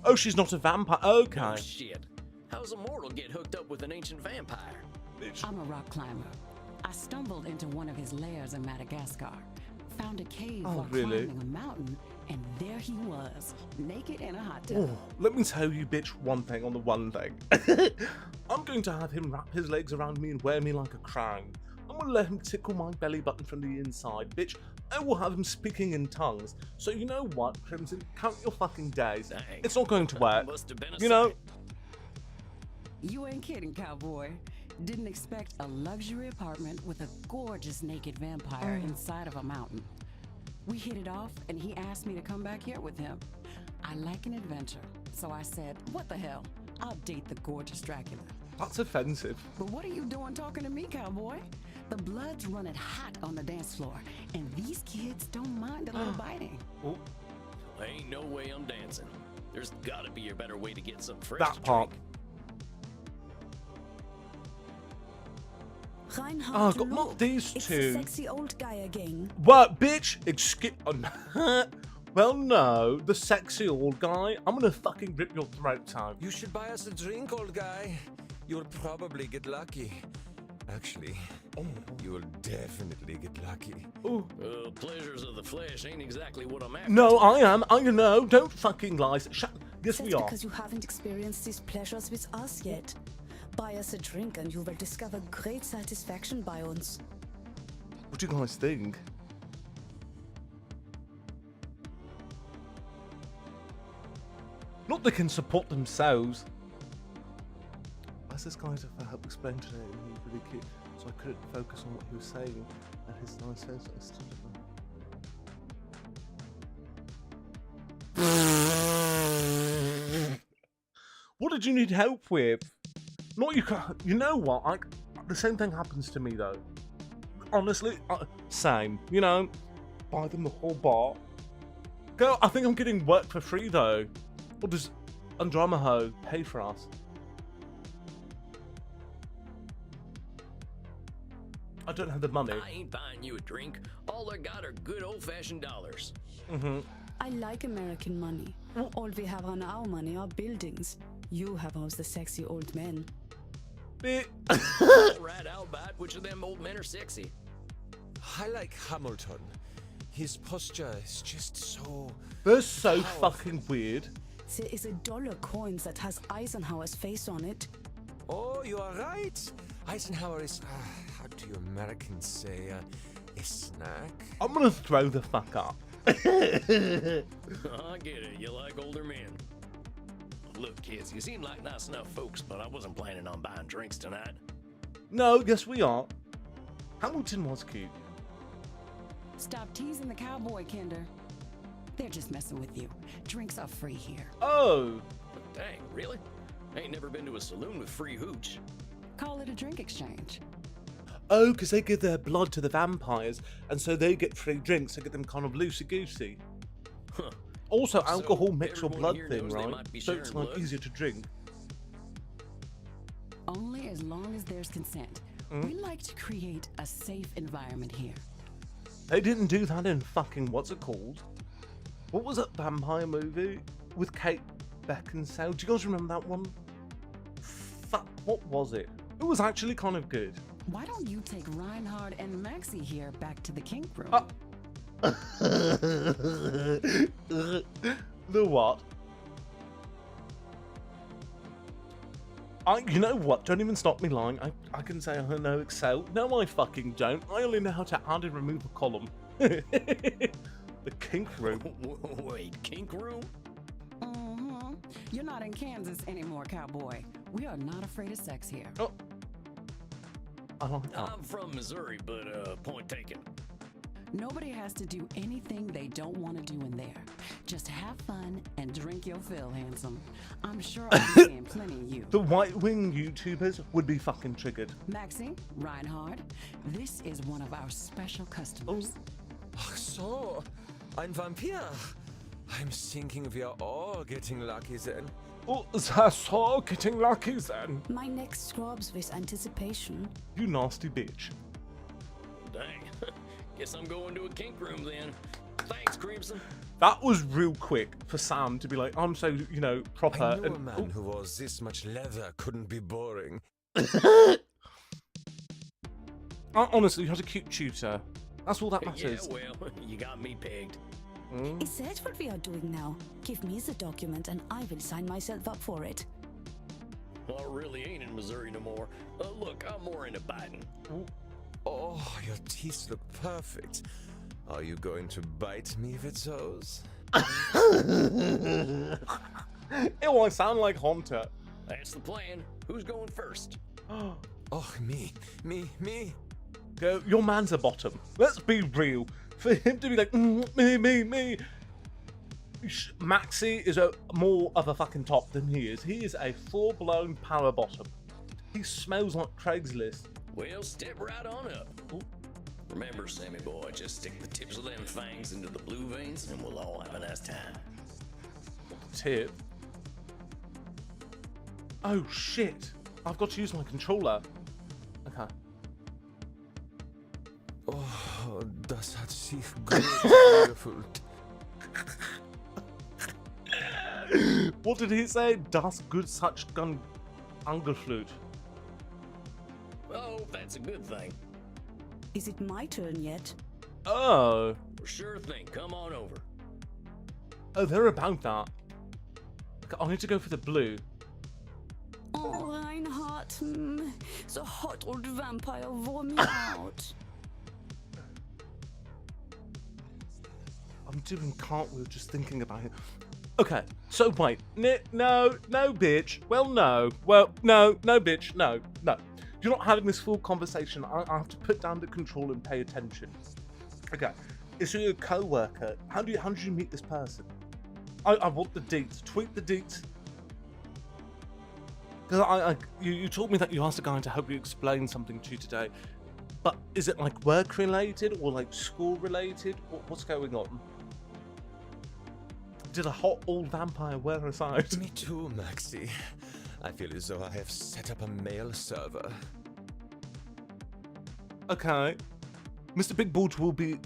Oh, she's not a vampire. Okay. Oh, shit. How's a mortal get hooked up with an ancient vampire? Bitch. I'm a rock climber. I stumbled into one of his lairs in Madagascar. Found a cave Oh, while really? climbing a mountain, and there he was, naked in a hot tub. Oh, let me tell you, bitch, one thing on the one thing. I'm going to have him wrap his legs around me and wear me like a crown. I'm going to let him tickle my belly button from the inside, bitch. I will have him speaking in tongues. So you know what, Crimson? Count your fucking days. Dang. It's not going to work. Must have been a You know, sight. You ain't kidding, cowboy. Didn't expect a luxury apartment with a gorgeous naked vampire inside of a mountain. We hit it off, and he asked me to come back here with him. I like an adventure, so I said, what the hell? I'll date the gorgeous Dracula. that's offensive. But what are you doing talking to me, cowboy? The blood's running hot on the dance floor, and these kids don't mind a little biting. Oh, Ain't no way I'm dancing. There's gotta be a better way to get some fresh that to part. drink. Reinhard, Oh, God, look. not these It's two. the sexy old guy again. What, bitch? Excuse. Well, no, the sexy old guy. I'm gonna fucking rip your throat out. You should buy us a drink, old guy. You'll probably get lucky. Actually, you will definitely get lucky. Ooh. Pleasures of the flesh ain't exactly what I'm after. No, I am. I know. Don't fucking lie. Shut. Yes, That's we are. because you haven't experienced these pleasures with us yet. Buy us a drink and you will discover great satisfaction by uns. What do you guys think? Not they can support themselves. As this guy to help explain today, he was really cute, so I couldn't focus on what he was saying and his nice face. I stood there. What did you need help with? Not you. You know what? The same thing happens to me though. Honestly, same. You know, buy them the whole bar. Girl, I think I'm getting work for free though. Or does Andromaho pay for us? I don't have the money. I ain't buying you a drink. All I got are good old-fashioned dollars. I like American money. All we have on our money are buildings. You have all the sexy old men. Bit. Right, I'll buy it. Which of them old men are sexy? I like Hamilton. His posture is just so... They're so fucking weird. There is a dollar coin that has Eisenhower's face on it. Oh, you are right. Eisenhower is, how do you Americans say, a snack? I'm gonna throw the fuck up. I get it. You like older men. Look, kids, you seem like nice enough folks, but I wasn't planning on buying drinks tonight. No, yes we are. Hamilton was cute. Stop teasing the cowboy, Kinder. They're just messing with you. Drinks are free here. Oh, Dang, really? Ain't never been to a saloon with free hooch. Call it a drink exchange. oh, because they give their blood to the vampires, and so they get free drinks to get them kind of loosey goosey. Huh. Also, So, alcohol makes your everyone blood here thin, knows they right? might be So it's sharing like blood? easier to drink. Only as long as there's consent. We like to create a safe environment here. They didn't do that in fucking what's it called? What was that vampire movie with Kate Beckinsale? Do you guys remember that one? Fuck, what was it? It was actually kind of good. Why don't you take Reinhard and Maxie here back to the kink room? The what? You know what? Don't even stop me lying. I can say I know Excel. No, I fucking don't. I only know how to add and remove a column. The kink room. Wait, kink room? Mm-hmm. You're not in Kansas anymore, cowboy. We are not afraid of sex here. Oh. I like that. I'm from Missouri, but point taken. Nobody has to do anything they don't want to do in there. Just have fun and drink your fill, handsome. I'm sure I'll be seeing plenty of you. The right wing YouTubers would be fucking triggered. Maxie, Reinhard, this is one of our special customers. Ach so, ein Vampir. I'm thinking we are all getting lucky then. Oh, that's all getting lucky then. My neck scrubs with anticipation. You nasty bitch. Dang. Guess I'm going to a kink room then. Thanks, Crimson. That was real quick for Sam to be like, I'm so, you know, proper. I know a and- man who wore this much leather couldn't be boring. Honestly, you had a cute tutor. That's all that Yeah, matters. well, you got me pegged. Is that what we are doing now? Give me the document and I will sign myself up for it. Well, I really ain't in Missouri no more. Look, I'm more into Biden. Oh, your teeth look perfect. Are you going to bite me with those? Ew, I sound like Hunter. That's the plan. Who's going first? Oh, me. Go, your man's a bottom. Let's be real. For him to be like, me. Maxie is a more of a fucking top than he is. He is a full-blown power bottom. He smells like Craigslist. Well, step right on up. Remember, Sammy boy, just stick the tips of them fangs into the blue veins and we'll all have a nice time. Tip. Oh shit! I've got to use my controller. Okay. Oh, das hat sich gut angefühlt. What did he say? Das gut such gun angefühlt. Oh, that's a good thing. Is it my turn yet? Oh. Sure thing. Come on over. Oh, they're about that. Okay, I need to go for the blue. Oh, Reinhard, the hot old vampire wore me out. I'm doing cartwheels just thinking about it. Okay, so wait. No, bitch. Well, no, bitch. No. You're not having this full conversation. I have to put down the control and pay attention. Okay, is he a co-worker? How did you meet this person? I want the deets. Tweet the deets. Because you told me that you asked a guy to help you explain something to you today. But is it like work related or like school related? What's going on? Did a hot old vampire wear us out? Me too, Maxie. I feel as though I have set up a mail server. Okay. Mr. Big Bulge will be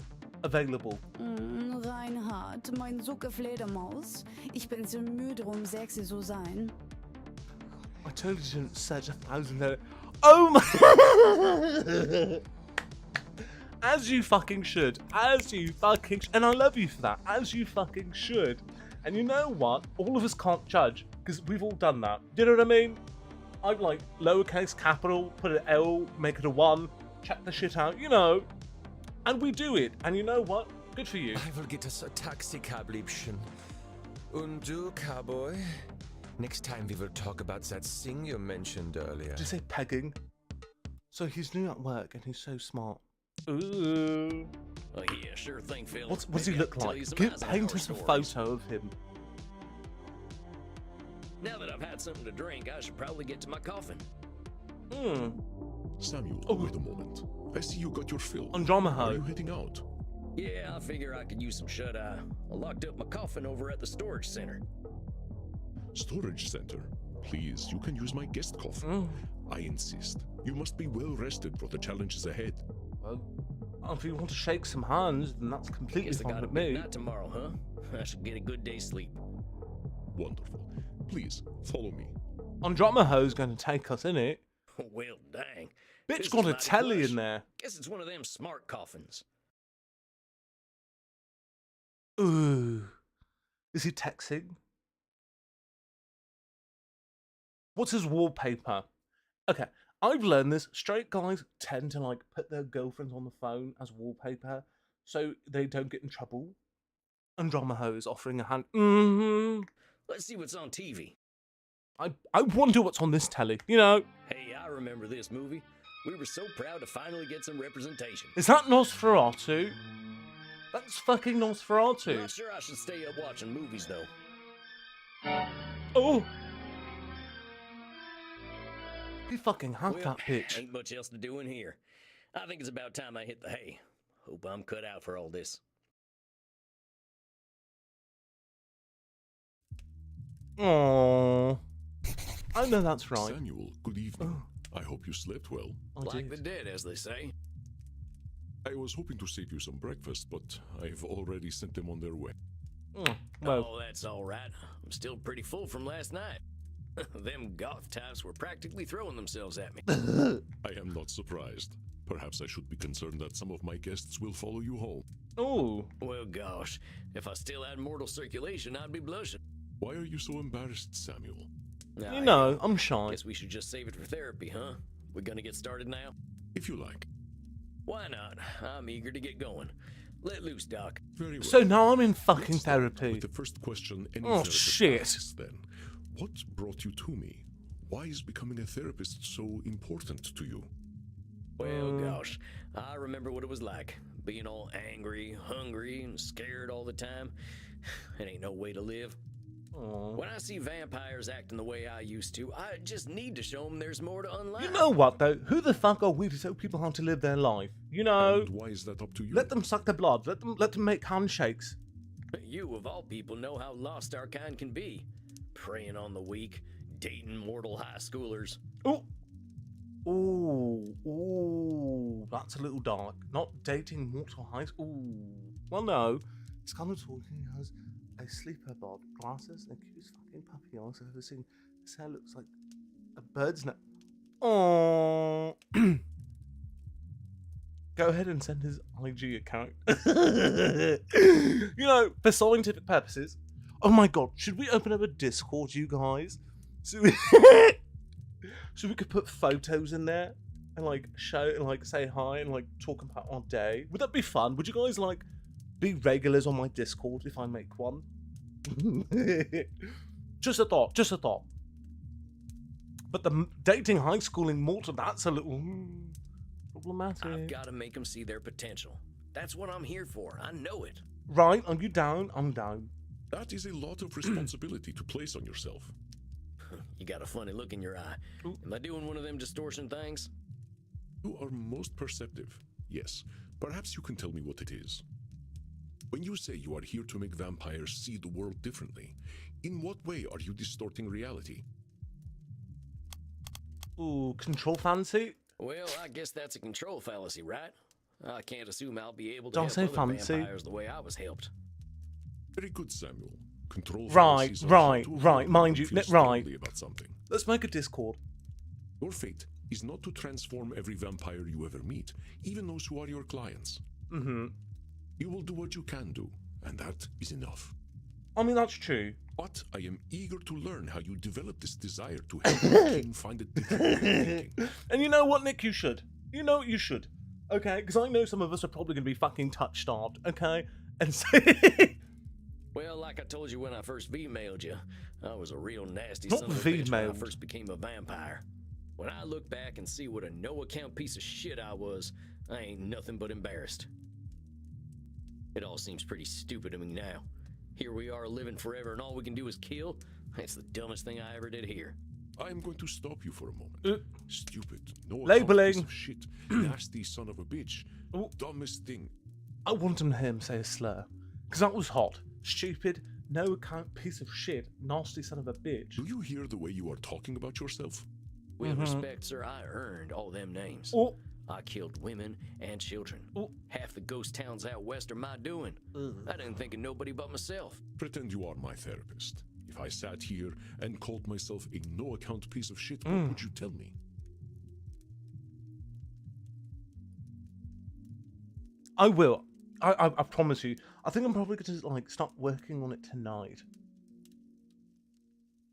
available. Reinhard, mein Zucker Fledermaus. Ich bin so müde, sexy zu sein. I told you to search 1,000 letters. Oh my! As you fucking should. And I love you for that. As you fucking should. And you know what? All of us can't judge because we've all done that. Do you know what I mean? I'd like lowercase capital, put an L, make it a 1, check the shit out, you know. And we do it. And you know what? Good for you. I will get us a taxi cab, Liebchen. Und du, cowboy? Next time we will talk about that thing you mentioned earlier. Did you say pegging? So he's new at work and he's so smart. Ooh. Oh, yeah, sure thing, Phil. What does he Maybe I look can tell like? you some Paint Eisenhower us a stories. photo of him. Now that I've had something to drink, I should probably get to my coffin. Samuel, Oh. wait a moment. I see you got your fill. Andromaho. Are you heading out? Yeah, I figure I could use some shut-eye. I locked up my coffin over at the storage center. Storage center. Please, you can use my guest coffin. I insist. You must be well rested for the challenges ahead. Well, if you want to shake some hands, then that's completely Guess I fine got a with big me. night tomorrow, huh? I should get a good day's sleep. Wonderful. Please, follow me. Andromaho's going to take us, innit? Well, dang. Bitch This got is a mighty telly plush. in there. Guess it's one of them smart coffins. Ooh. Is he texting? What's his wallpaper? Okay, I've learned this. Straight guys tend to like put their girlfriends on the phone as wallpaper so they don't get in trouble. Andromaho is offering a hand. Let's see what's on TV. I wonder what's on this telly. You know, Hey, I remember this movie. We were so proud to finally get some representation. is that Nosferatu? That's fucking Nosferatu. Not sure I should stay up watching movies, though. Oh! You fucking had Well, that bitch. ain't much else to do in here. I think it's about time I hit the hay. Hope I'm cut out for all this. Aww. I know that's right. Samuel, good evening. I hope you slept well. I Like the did. dead, as they say. I was hoping to save you some breakfast, but I've already sent them on their way. Well, Oh, that's all right. I'm still pretty full from last night. Them goth types were practically throwing themselves at me. I am not surprised. Perhaps I should be concerned that some of my guests will follow you home. oh. Well, gosh, if I still had mortal circulation, I'd be blushing. Why are you so embarrassed, Samuel? Nah, You know, I'm shy. Guess we should just save it for therapy, huh? We gonna get started now? If you like. Why not? I'm eager to get going. Let loose, Doc. Very well. So now I'm in fucking Let's start therapy. With the first question any Oh, therapist shit. asks, then. What brought you to me? Why is becoming a therapist so important to you? Well, gosh, I remember what it was like. Being all angry, hungry, and scared all the time. It ain't no way to live. Aw. When I see vampires acting the way I used to, I just need to show them there's more to unlock. You know what, though? Who the fuck are we to tell people how to live their life? You know, And why is that up to you? let them suck the blood. Let them make handshakes. You, of all people, know how lost our kind can be. Preying on the weak, dating mortal high schoolers. Oh. Ooh, ooh, that's a little dark. Not dating mortal heights. Ooh. Well, no. It's kind of talking as a sleeper bod, glasses, and a cute fucking puppy eyes I've ever seen. His hair looks like a bird's nest. Oh. Go ahead and send his IG account. You know, for scientific purposes. Oh my god, should we open up a Discord, you guys? So so we could put photos in there and like show and like say hi and like talk about our day. Would that be fun? Would you guys like be regulars on my Discord if I make one? Just a thought, just a thought. But the dating high schooling mortal, that's a little problematic. I've got to make them see their potential. That's what I'm here for. I know it. Right, are you down? I'm down. That is a lot of responsibility to place on yourself. You got a funny look in your eye. Ooh. Am I doing one of them distortion things? You are most perceptive. Yes, perhaps you can tell me what it is. When you say you are here to make vampires see the world differently, in what way are you distorting reality? Ooh, control fancy? Well, I guess that's a control fallacy, right? I can't assume I'll be able to Don't help say other fancy. vampires the way I was helped. Very good, Samuel. Control Right, fallacies are right, how to right, avoid mind when you, feel right. strongly about something. Let's make a Discord. Your fate is not to transform every vampire you ever meet, even those who are your clients. Mm-hmm. You will do what you can do, and that is enough. I mean, that's true. But I am eager to learn how you develop this desire to help your king find a different way of thinking. And you know what, Nick? You should. You know what you should. Okay? Because I know some of us are probably going to be fucking touch-starved, okay? And so... Well, like I told you when I first V-mailed you, I was a real nasty Not son of a bitch when I V-mailed. first became a vampire. When I look back and see what a no-account piece of shit I was, I ain't nothing but embarrassed. It all seems pretty stupid to me now. Here we are living forever and all we can do is kill? That's the dumbest thing I ever did here. I am going to stop you for a moment. Stupid, no Labeling. piece of shit, nasty son of a bitch, Ooh. dumbest thing. I want him to hear him say a slur. Because that was hot. Stupid, no account piece of shit, nasty son of a bitch. Do you hear the way you are talking about yourself? With respect, sir, I earned all them names. Oh, I killed women and children. oh. Half the ghost towns out west are my doing. I didn't think of nobody but myself. Pretend you are my therapist. If I sat here and called myself a no-account piece of shit, what would you tell me? I will. I promise you. I think I'm probably going to like start working on it tonight.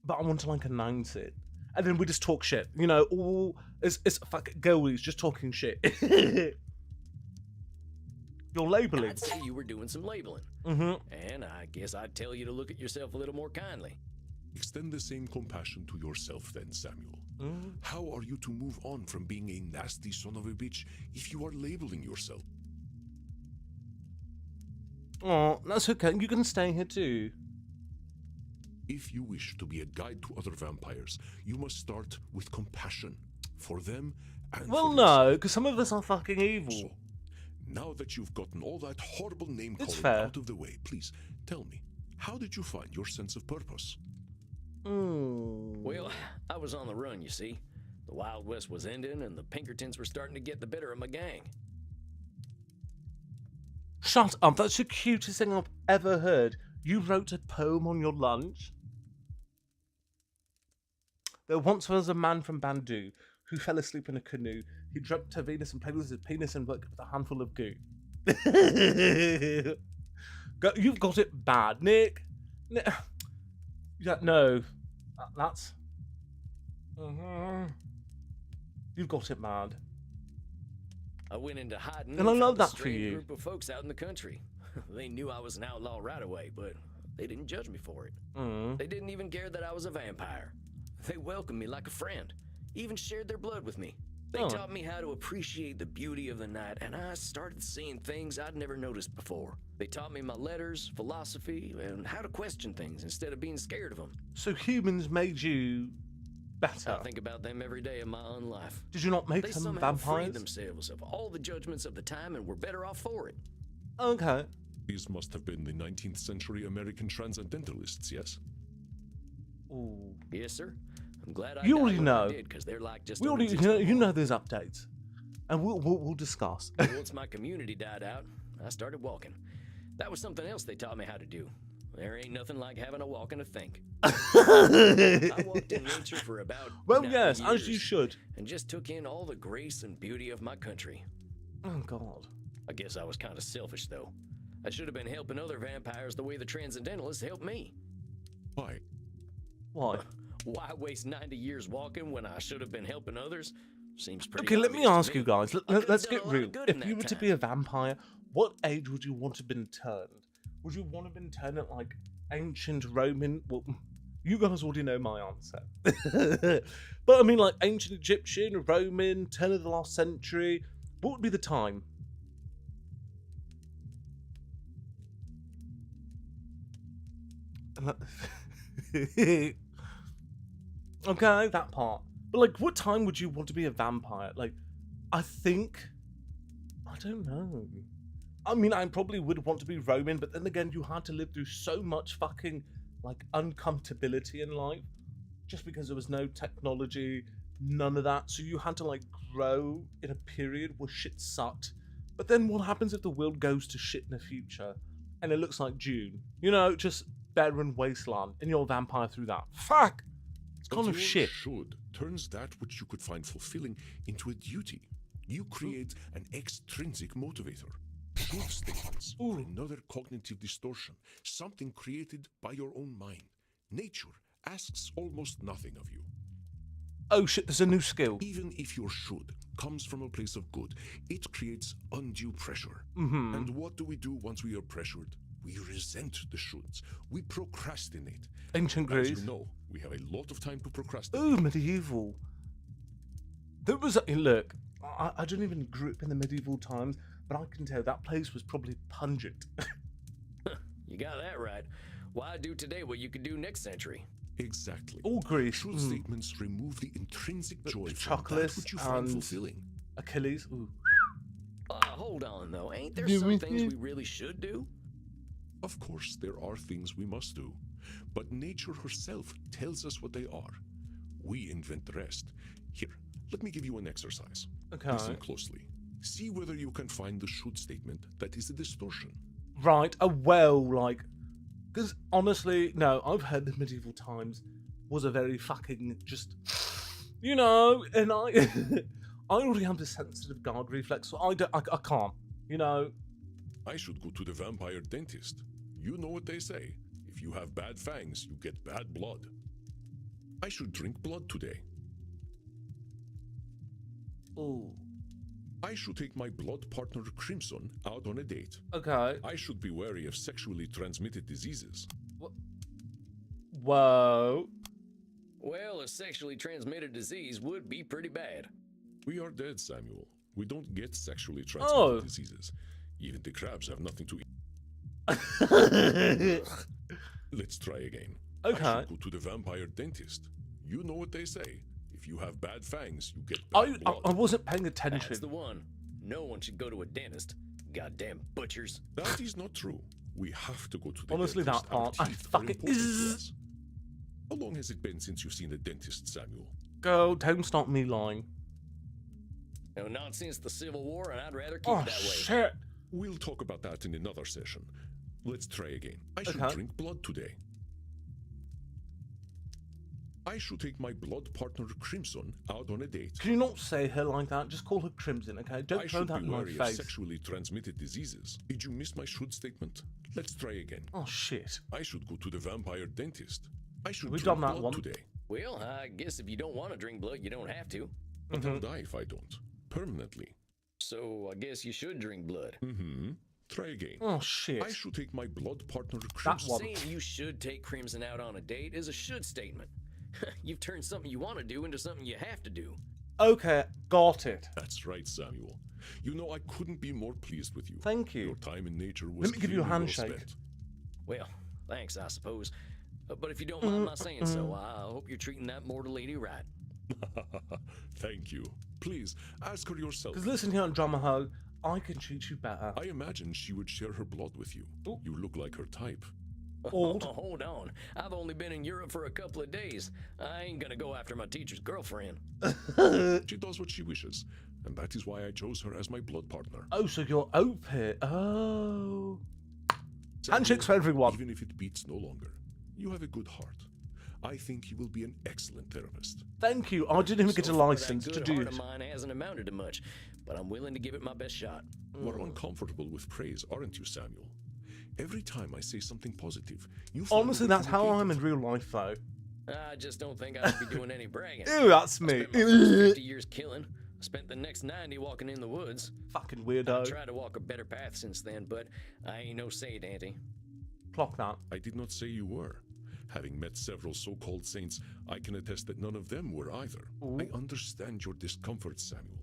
But I want to like announce it. And then we just talk shit. You know, all it's fuck girlies just talking shit. You're labeling. I'd say you were doing some labeling. Mm-hmm. And I guess I'd tell you to look at yourself a little more kindly. Extend the same compassion to yourself then, Samuel. How are you to move on from being a nasty son of a bitch if you are labeling yourself? Oh, that's okay. You can stay here too. If you wish to be a guide to other vampires, you must start with compassion for them and Well, for no, yourself. because some of us are fucking evil. So, now that you've gotten all that horrible name It's calling fair. out of the way, please tell me, how did you find your sense of purpose? Well, I was on the run, you see. The Wild West was ending, and the Pinkertons were starting to get the better of my gang. Shut up. That's the cutest thing I've ever heard. You wrote a poem on your lunch? There once was a man from Bandu who fell asleep in a canoe. He dreamt of Venus and played with his penis and worked with a handful of goo. You've got it bad, Nick. Yeah, no. That's... You've got it mad. I went into hiding And I love found a that for strange you. group of folks out in the country. They knew I was an outlaw right away, but they didn't judge me for it. They didn't even care that I was a vampire. They welcomed me like a friend, even shared their blood with me. They Oh. taught me how to appreciate the beauty of the night, and I started seeing things I'd never noticed before. They taught me my letters, philosophy, and how to question things instead of being scared of them. So humans made you better. I think about them every day of my own life. Did you not make They them somehow freed vampires? themselves of all the judgments of the time and were better off for it. Okay. These must have been the 19th century American transcendentalists, yes? Ooh. Yes, sir. I'm glad I You died already when know. I did, because they're like just We don't already, exist you no know more. there's updates, and we'll discuss. But once my community died out, I started walking. That was something else they taught me how to do. There ain't nothing like having a walk and a think. I walked in nature for about Well, 9 yes, as you years should. and just took in all the grace and beauty of my country. Oh God. I guess I was kind of selfish, though. I should have been helping other vampires the way the Transcendentalists helped me. Why? Why? Why waste 90 years walking when I should have been helping others? Seems pretty Okay, let me obvious to ask you guys. I could've Let's done a get lot of real. good in If that you were to time. be a vampire, what age would you want to have been turned? Would you want to have been turned at like ancient Roman? Well, you guys already know my answer. But I mean, like ancient Egyptian, Roman, turn of the last century. What would be the time? Okay, that part. But like, what time would you want to be a vampire? Like, I don't know. I mean, I probably would want to be Roman, but then again, you had to live through so much fucking like uncomfortability in life, just because there was no technology, none of that. So you had to like grow in a period where shit sucked. But then what happens if the world goes to shit in the future, and it looks like June? You know, just barren wasteland, and you're a vampire through that. Fuck! It's But kind of your shit. should turns that which you could find fulfilling into a duty. You create an extrinsic motivator. Good statements are another cognitive distortion, something created by your own mind. Nature asks almost nothing of you. Oh shit, there's a new skill. Even if your should comes from a place of good, it creates undue pressure. Mm-hmm. And what do we do once we are pressured? We resent the shoulds. We procrastinate. Ancient As Greece. you know, we have a lot of time to procrastinate. Ooh, medieval. There was look. I don't even grew up in the medieval times, but I can tell that place was probably pungent. You got that right. Why do today what you could do next century? Exactly. All Greece. Should statements remove the intrinsic The joy from chocolates that which you find and- fulfilling? Achilles. Ooh. Hold on, though. Ain't there Do some we- things we really should do? Of course, there are things we must do, but nature herself tells us what they are. We invent the rest. Here, let me give you an exercise. Okay. Listen closely. See whether you can find the should statement that is a distortion. Right. Like, because honestly, no, I've heard the medieval times was a very fucking just, you know, and I, I already have the sensitive guard reflex, so I can't, you know. I should go to the vampire dentist. You know what they say. If you have bad fangs, you get bad blood. I should drink blood today. Ooh. I should take my blood partner Crimson out on a date. Okay. I should be wary of sexually transmitted diseases. Whoa. Well, a sexually transmitted disease would be pretty bad. We are dead, Samuel. We don't get sexually transmitted diseases. Even the crabs have nothing to eat. Let's try again. Okay. I should go to the vampire dentist. You know what they say. If you have bad fangs, you get bad blood. I wasn't paying attention. That's the one. No one should go to a dentist. Goddamn butchers. That is not true. We have to go to the Honestly, dentist. that part, I Our teeth are fucking- important to us. How long has it been since you've seen a dentist, Samuel? Go, don't stop me lying. No, not since the Civil War, and I'd rather keep Oh, it that way. shit. We'll talk about that in another session. Let's try again. I should Okay. drink blood today. I should take my blood partner Crimson out on a date. Can you not say her like that? Just call her Crimson, okay? Don't I throw should that be in my wary of face. sexually transmitted diseases. Did you miss my should statement? Let's try again. Oh, shit. I should go to the vampire dentist. I should We've drink done that blood one. today. Well, I guess if you don't want to drink blood, you don't have to. But Mm-hmm. I'll die if I don't. Permanently. So I guess you should drink blood. Mm-hmm. Try again. Oh, shit. I should take my blood partner That Crimson. one. Saying you should take Crimson out on a date is a should statement. You've turned something you want to do into something you have to do. Okay, got it. That's right, Samuel. You know, I couldn't be more pleased with you. Thank you. Your time in nature was Let me give you a clearly well handshake. spent. Well, thanks, I suppose. But if you don't mind my saying so, I hope you're treating that mortal lady right. Thank you. Please, ask her yourself. Because listen here on Drama Hug, I can treat you better. I imagine she would share her blood with you. Ooh. You look like her type. Old. Oh, hold on. I've only been in Europe for a couple of days. I ain't gonna go after my teacher's girlfriend. She does what she wishes, and that is why I chose her as my blood partner. Oh, so you're OP. Oh. Samuel, Handshakes for everyone. Even if it beats no longer, you have a good heart. I think you will be an excellent therapist. Thank you. I didn't even get a So far, license that to good do heart it. of mine hasn't amounted to much, but I'm willing to give it my best shot. You are uncomfortable with praise, aren't you, Samuel? Every time I say something positive, you find a Honestly, way to that's how negate I'm it. in real life, though. I just don't think I should be doing any bragging. Ew, that's I me. spent my first 50 years killing. I spent the next 90 walking in the woods. Fucking I weirdo. tried to walk a better path since then, but I ain't no saint, Auntie. Clock that. I did not say you were. Having met several so-called saints, I can attest that none of them were either. Ooh. I understand your discomfort, Samuel.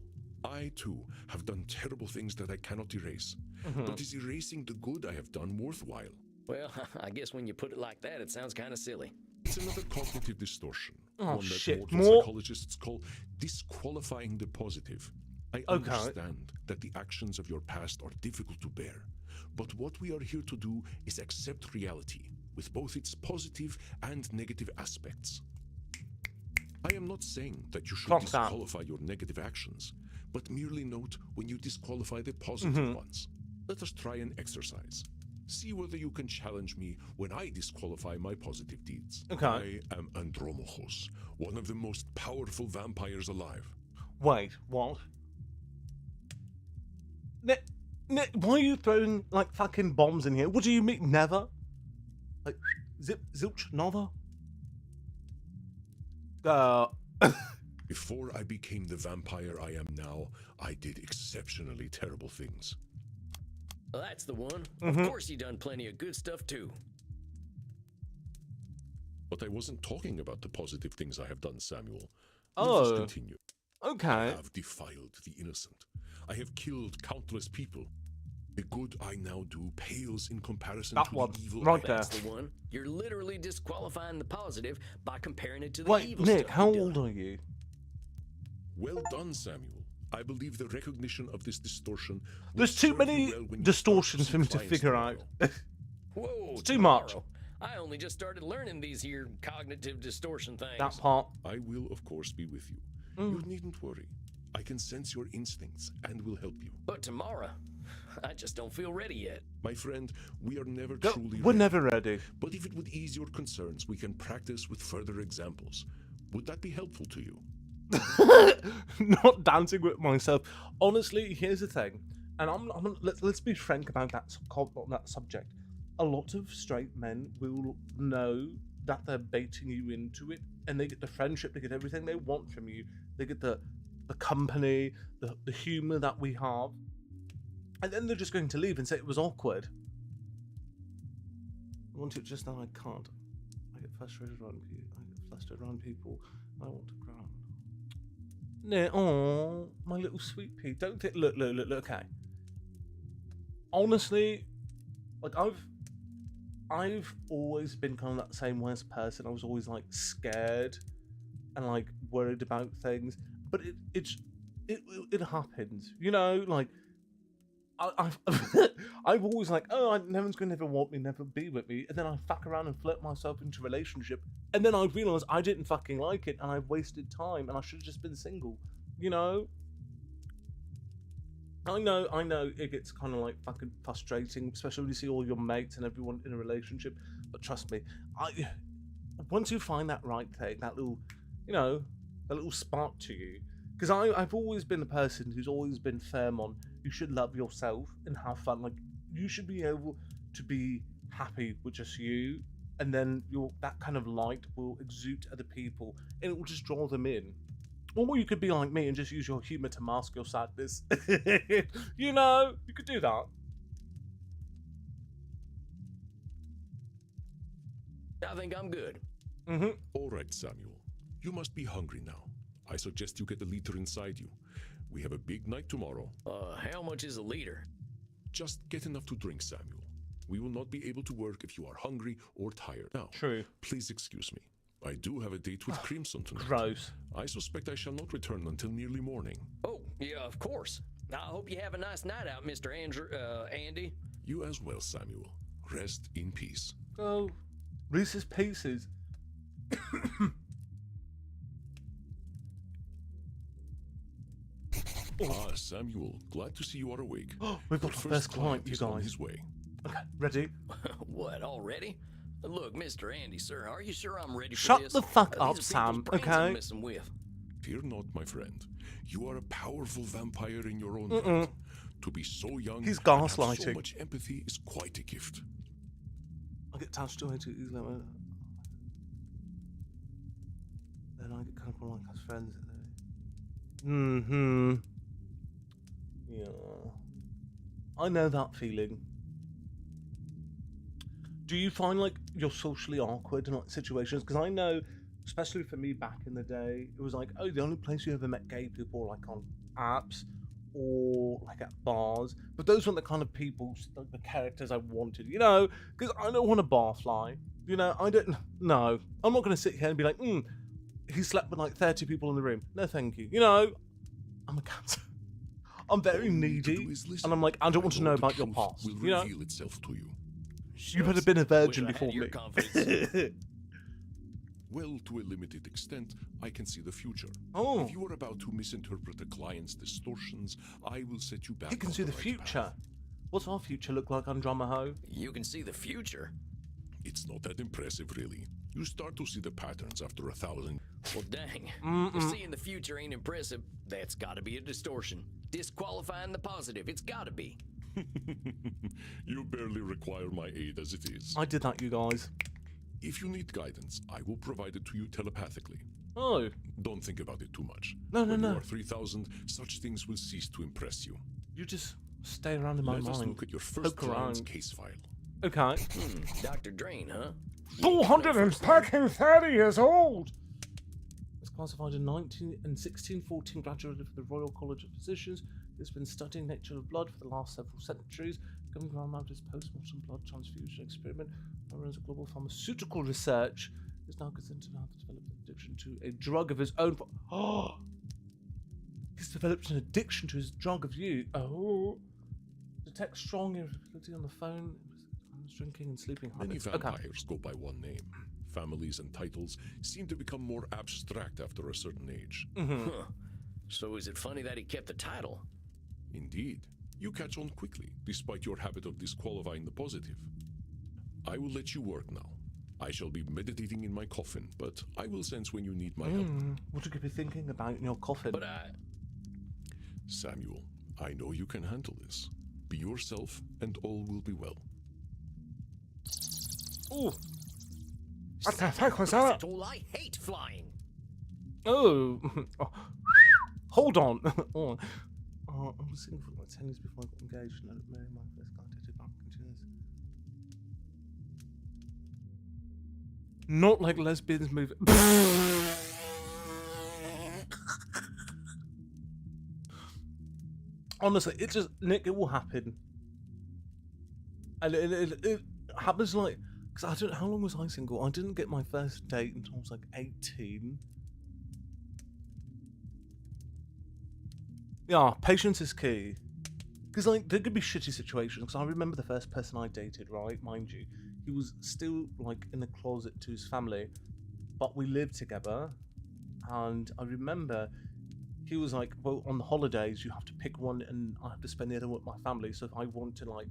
I, too, have done terrible things that I cannot erase. Mm-hmm. But is erasing the good I have done worthwhile? Well, I guess when you put it like that, it sounds kind of silly. It's another cognitive distortion. Oh, one that shit. mortal More- psychologists call disqualifying the positive. I Okay. understand that the actions of your past are difficult to bear. But what we are here to do is accept reality, with both its positive and negative aspects. I am not saying that you should Clock that. disqualify your negative actions, but merely note when you disqualify the positive ones. Let us try an exercise. See whether you can challenge me when I disqualify my positive deeds. Okay. I am Andromochos, one of the most powerful vampires alive. Wait, what? Nick, why are you throwing, like, fucking bombs in here? What do you mean, never? Like, zilch, never? Before I became the vampire I am now, I did exceptionally terrible things. Well, that's the one. Mm-hmm. Of course you done plenty of good stuff, too. But I wasn't talking about the positive things I have done, Samuel. Oh. Let us continue. I Okay. have defiled the innocent. I have killed countless people. The good I now do pales in comparison That to one, the evil right I there. That's the one. You're literally disqualifying the positive by comparing it to the Wait, evil Nick, stuff how you old done. are you? Well done, Samuel. I believe the recognition of this distortion. will There's too serve many you well when you distortions start for me to clients figure out. tomorrow. Whoa, It's too much. tomorrow. I only just started learning these here cognitive distortion things. That part. I will, of course, be with you. Mm. You needn't worry. I can sense your instincts and will help you. But tomorrow, I just don't feel ready yet. My friend, we are never Go- truly We're ready. never ready. But if it would ease your concerns, we can practice with further examples. Would that be helpful to you? Not dancing with myself. Honestly, here's the thing, and let's be frank about that subject. A lot of straight men will know that they're baiting you into it, and they get the friendship, they get everything they want from you. They get the company, the humor that we have, and then they're just going to leave and say it was awkward. I want it just now. I can't. I get frustrated around people. I get flustered around people. I want to ground. No, oh, my little sweet pea. Don't think. Look. Okay. Honestly, like I've always been kind of that same way as a person. I was always like scared and like worried about things, but it happens, you know. Like I've I've always like, oh, no one's gonna never want me, never be with me, and then I fuck around and flirt myself into a relationship, and then I realised I didn't fucking like it, and I've wasted time, and I should have just been single, you know. I know it gets kind of like fucking frustrating, especially when you see all your mates and everyone in a relationship. But trust me, once you find that right thing, that little, you know, that little spark to you, because I've always been the person who's always been firm on you should love yourself and have fun. Like you should be able to be happy with just you, and then that kind of light will exude to other people, and it will just draw them in. Or you could be like me and just use your humour to mask your sadness. You know, you could do that. I think I'm good. Mm-hmm. All right, Samuel. You must be hungry now. I suggest you get a liter inside you. We have a big night tomorrow. How much is a liter? Just get enough to drink, Samuel. We will not be able to work if you are hungry or tired. Now, True. please excuse me. I do have a date with Crimson tonight. Gross. I suspect I shall not return until nearly morning. Oh, yeah, of course. I hope you have a nice night out, Mr. Andy. You as well, Samuel. Rest in peace. Oh, Reese's Pieces. Ah, Samuel. Glad to see you are awake. We've got Your the first client, you is on guys. his way. Okay, ready? What, already? Look, Mr. Andy, sir, are you sure I'm ready for Shut this? the fuck These up, are people's Sam, brains I'm okay? messing with. Fear not, my friend. You are a powerful vampire in your own right. To be so young He's and have so gaslighting. much empathy is quite a gift. I get attached to it too easily. Then I get kind of like as friends. Mm-hmm. Yeah. I know that feeling. Do you find like you're socially awkward in like situations? Because I know, especially for me back in the day, it was like, oh, the only place you ever met gay people were like on apps or like at bars. But those weren't the kind of people, like the characters I wanted, you know? Because I don't want a barfly. You know, I don't. No, I'm not going to sit here and be like, he slept with like 30 people in the room. No, thank you. You know, I'm a cat. I'm very All you need to needy, do is listen. and I'm like, I don't want to know the about your truth past. Will You know, reveal itself to you. you better been a virgin Wish I had before your me. confidence. Well, to a limited extent, I can see the future. Oh. If you are about to misinterpret a client's distortions, I will set you back. He can on see the right future. path. What's our future look like on Dramaho? You can see the future. It's not that impressive, really. You start to see the patterns after 1,000. Well, dang. If seeing the future ain't impressive, that's gotta be a distortion. Disqualifying the positive, it's gotta be. You barely require my aid as it is. I did that, you guys. If you need guidance, I will provide it to you telepathically. Oh, Don't think about it too much. No, when no. you are 3,000, such things will cease to impress you. you just stay around in my Let us mind. look at your first Poke client's around. case file. Okay. Dr. Drain, huh? 430 years old! Was classified in 1614, graduated from the Royal College of Physicians. He's been studying nature of blood for the last several centuries. Coming around out his post-mortem blood transfusion experiment, runs a global pharmaceutical research. Is now considered to have developed an addiction to a drug of his own. Oh! He's developed an addiction to his drug of you. Oh! Detect strong irritability on the phone. Drinking and sleeping Many habits. Okay. vampires go by one name. Families and titles seem to become more abstract after a certain age. Huh. So is it funny that he kept the title? Indeed, you catch on quickly, despite your habit of disqualifying the positive. I will let you work now. I shall be meditating in my coffin, but I will sense when you need my help. What you could be thinking about in your coffin? But Samuel, I know you can handle this. Be yourself, and all will be well. Oh, what the fuck was That's that? all I hate flying. Oh, oh. Hold on. Oh. I was single for like 10 years before I got engaged, and I married my first guy. Dated back into this. Not like lesbians move. Honestly, it just, Nick, it will happen. And it happens like, because I don't know, how long was I single? I didn't get my first date until I was like 18. Yeah, patience is key. Because like, there could be shitty situations. Because I remember the first person I dated, right, mind you, he was still like in the closet to his family, but we lived together. And I remember he was like, well, on the holidays you have to pick one and I have to spend the other with my family. So if I want to like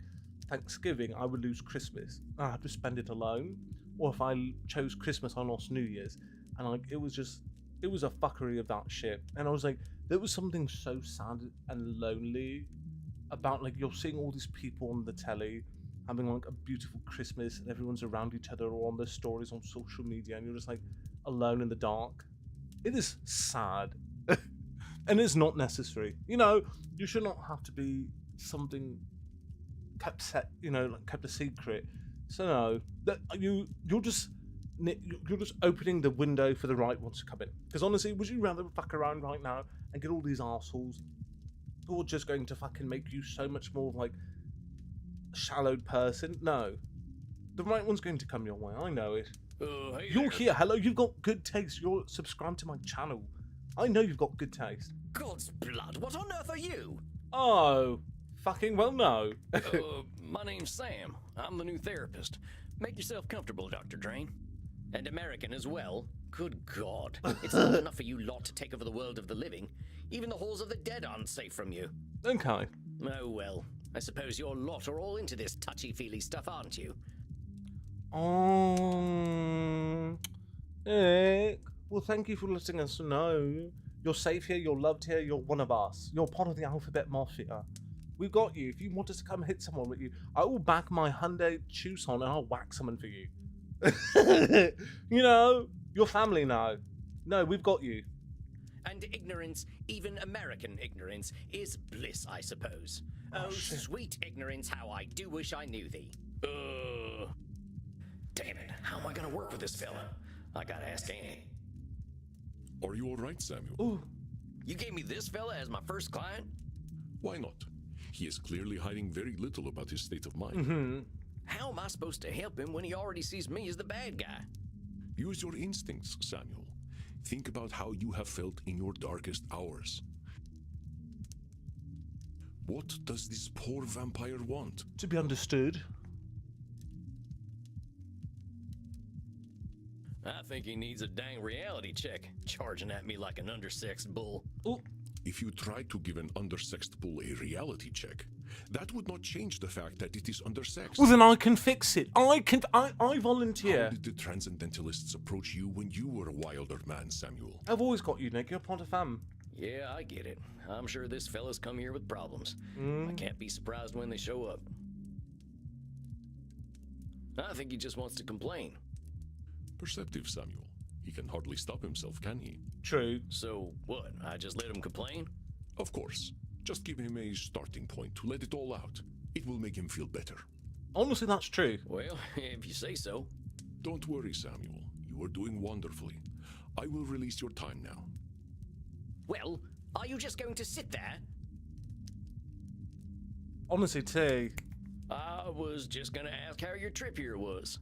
Thanksgiving, I would lose Christmas. I had to spend it alone. Or if I chose Christmas, I lost New Year's. And like, it was a fuckery of that shit. And I was like, there was something so sad and lonely about like, you're seeing all these people on the telly having like a beautiful Christmas and everyone's around each other or on their stories on social media and you're just like alone in the dark. It is sad. And it's not necessary. You know, you should not have to be something kept kept a secret. So no, that you're just opening the window for the right ones to come in. Because honestly, would you rather fuck around right now and get all these arseholes who are just going to fucking make you so much more like a shallowed person? No, the right one's going to come your way. I know it. Hey You're there. here. Hello, you've got good taste. You're subscribed to my channel. I know you've got good taste. God's blood, what on earth are you? Oh, fucking well, no. My name's Sam. I'm the new therapist. Make yourself comfortable, Dr. Drain. And American as well. Good God. It's not enough for you lot to take over the world of the living. Even the halls of the dead aren't safe from you. Okay. Oh well. I suppose your lot are all into this touchy-feely stuff, aren't you? Nick. Well, thank you for letting us know. You're safe here, you're loved here, you're one of us. You're part of the Alphabet Mafia. We've got you. If you want us to come hit someone with you, I will back my Hyundai Tucson and I'll whack someone for you. You know, your family now. No, we've got you. And ignorance, even American ignorance, is bliss, I suppose. Oh, shit. sweet ignorance, how I do wish I knew thee. Damn it, how am I gonna work with this fella? I gotta ask Annie. Are you alright, Samuel? Ooh. You gave me this fella as my first client? Why not? He is clearly hiding very little about his state of mind. Mm-hmm. How am I supposed to help him when he already sees me as the bad guy? Use your instincts, Samuel. Think about how you have felt in your darkest hours. What does this poor vampire want? To be understood. I think he needs a dang reality check, charging at me like an undersexed bull. Ooh. If you tried to give an undersexed bull a reality check, that would not change the fact that it is undersexed. Well, then I can fix it. I How volunteer. did the transcendentalists approach you when you were a wilder man, Samuel? I've always got you, Nick. You're part of fam. Yeah, I get it. I'm sure this fella's come here with problems. I can't be surprised when they show up. I think he just wants to complain. Perceptive, Samuel. He can hardly stop himself, can he? True. So, what? I just let him complain? Of course. Just give him a starting point to let it all out. It will make him feel better. Honestly, that's true. Well, if you say so. Don't worry, Samuel. You are doing wonderfully. I will release your time now. Well, are you just going to sit there? Honestly, too. I was just gonna ask how your trip here was.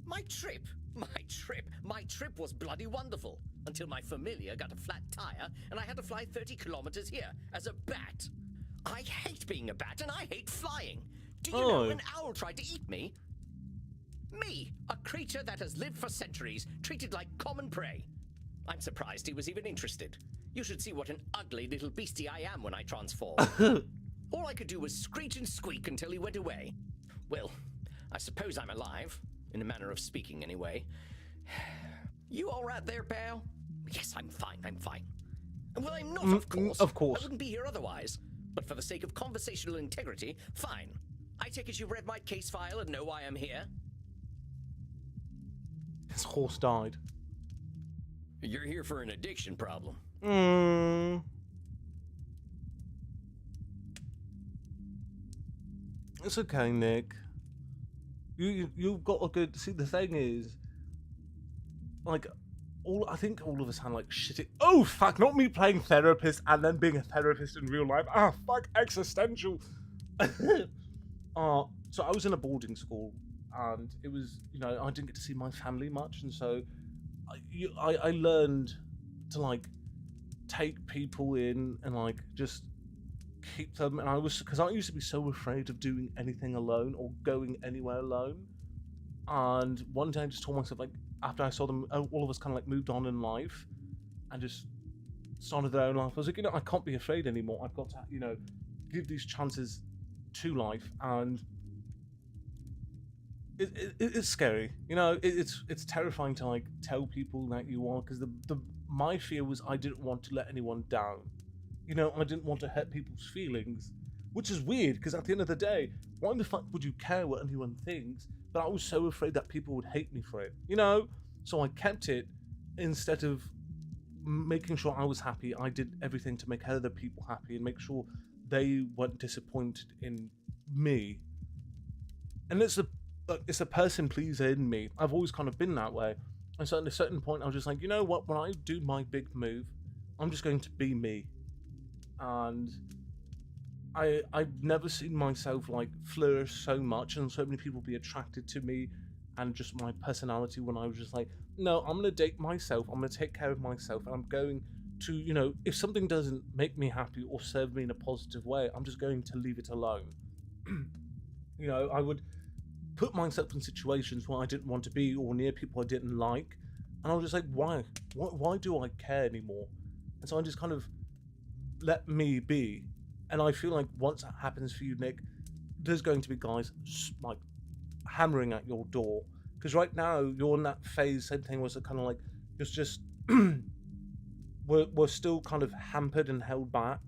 My trip? My trip was bloody wonderful. Until my familiar got a flat tire and I had to fly 30 kilometers here as a bat. I hate being a bat and I hate flying. Do you know Oh. an owl tried to eat me? Me, a creature that has lived for centuries, treated like common prey. I'm surprised he was even interested. You should see what an ugly little beastie I am when I transform. All I could do was screech and squeak until he went away. Well, I suppose I'm alive. In a manner of speaking, anyway. You all right there, pal? Yes, I'm fine. Well, I'm not, of course. of course. I wouldn't be here otherwise. But for the sake of conversational integrity, fine. I take it you read my case file and know why I'm here? His horse died. You're here for an addiction problem. It's okay, Nick. You've got a good. See, the thing is, like I think all of us had like shitty. Oh fuck! Not me playing therapist and then being a therapist in real life. Ah fuck! Existential. So I was in a boarding school, and it was I didn't get to see my family much, and so I learned to like take people in and like just keep them. And because I used to be so afraid of doing anything alone or going anywhere alone. And one day I just told myself, like, after I saw them, all of us kind of like moved on in life and just started their own life. I was like, I can't be afraid anymore. I've got to, give these chances to life. And it's scary, it's terrifying to like tell people that you are, because my fear was I didn't want to let anyone down. I didn't want to hurt people's feelings, which is weird because at the end of the day, why the fuck would you care what anyone thinks? But I was so afraid that people would hate me for it, So I kept it instead of making sure I was happy. I did everything to make other people happy and make sure they weren't disappointed in me. And it's a person pleaser in me. I've always kind of been that way. And so at a certain point, I was just like, you know what? When I do my big move, I'm just going to be me. And I've never seen myself like flourish so much and so many people be attracted to me and just my personality, when I was just like, no, I'm going to date myself. I'm going to take care of myself. And I'm going to, if something doesn't make me happy or serve me in a positive way, I'm just going to leave it alone. I would put myself in situations where I didn't want to be or near people I didn't like. And I was just like, why do I care anymore? And so I just kind of let me be. And I feel like once that happens for you, Nick, there's going to be guys like hammering at your door. Because right now you're in that phase, same thing, was it kind of like it's just we're still kind of hampered and held back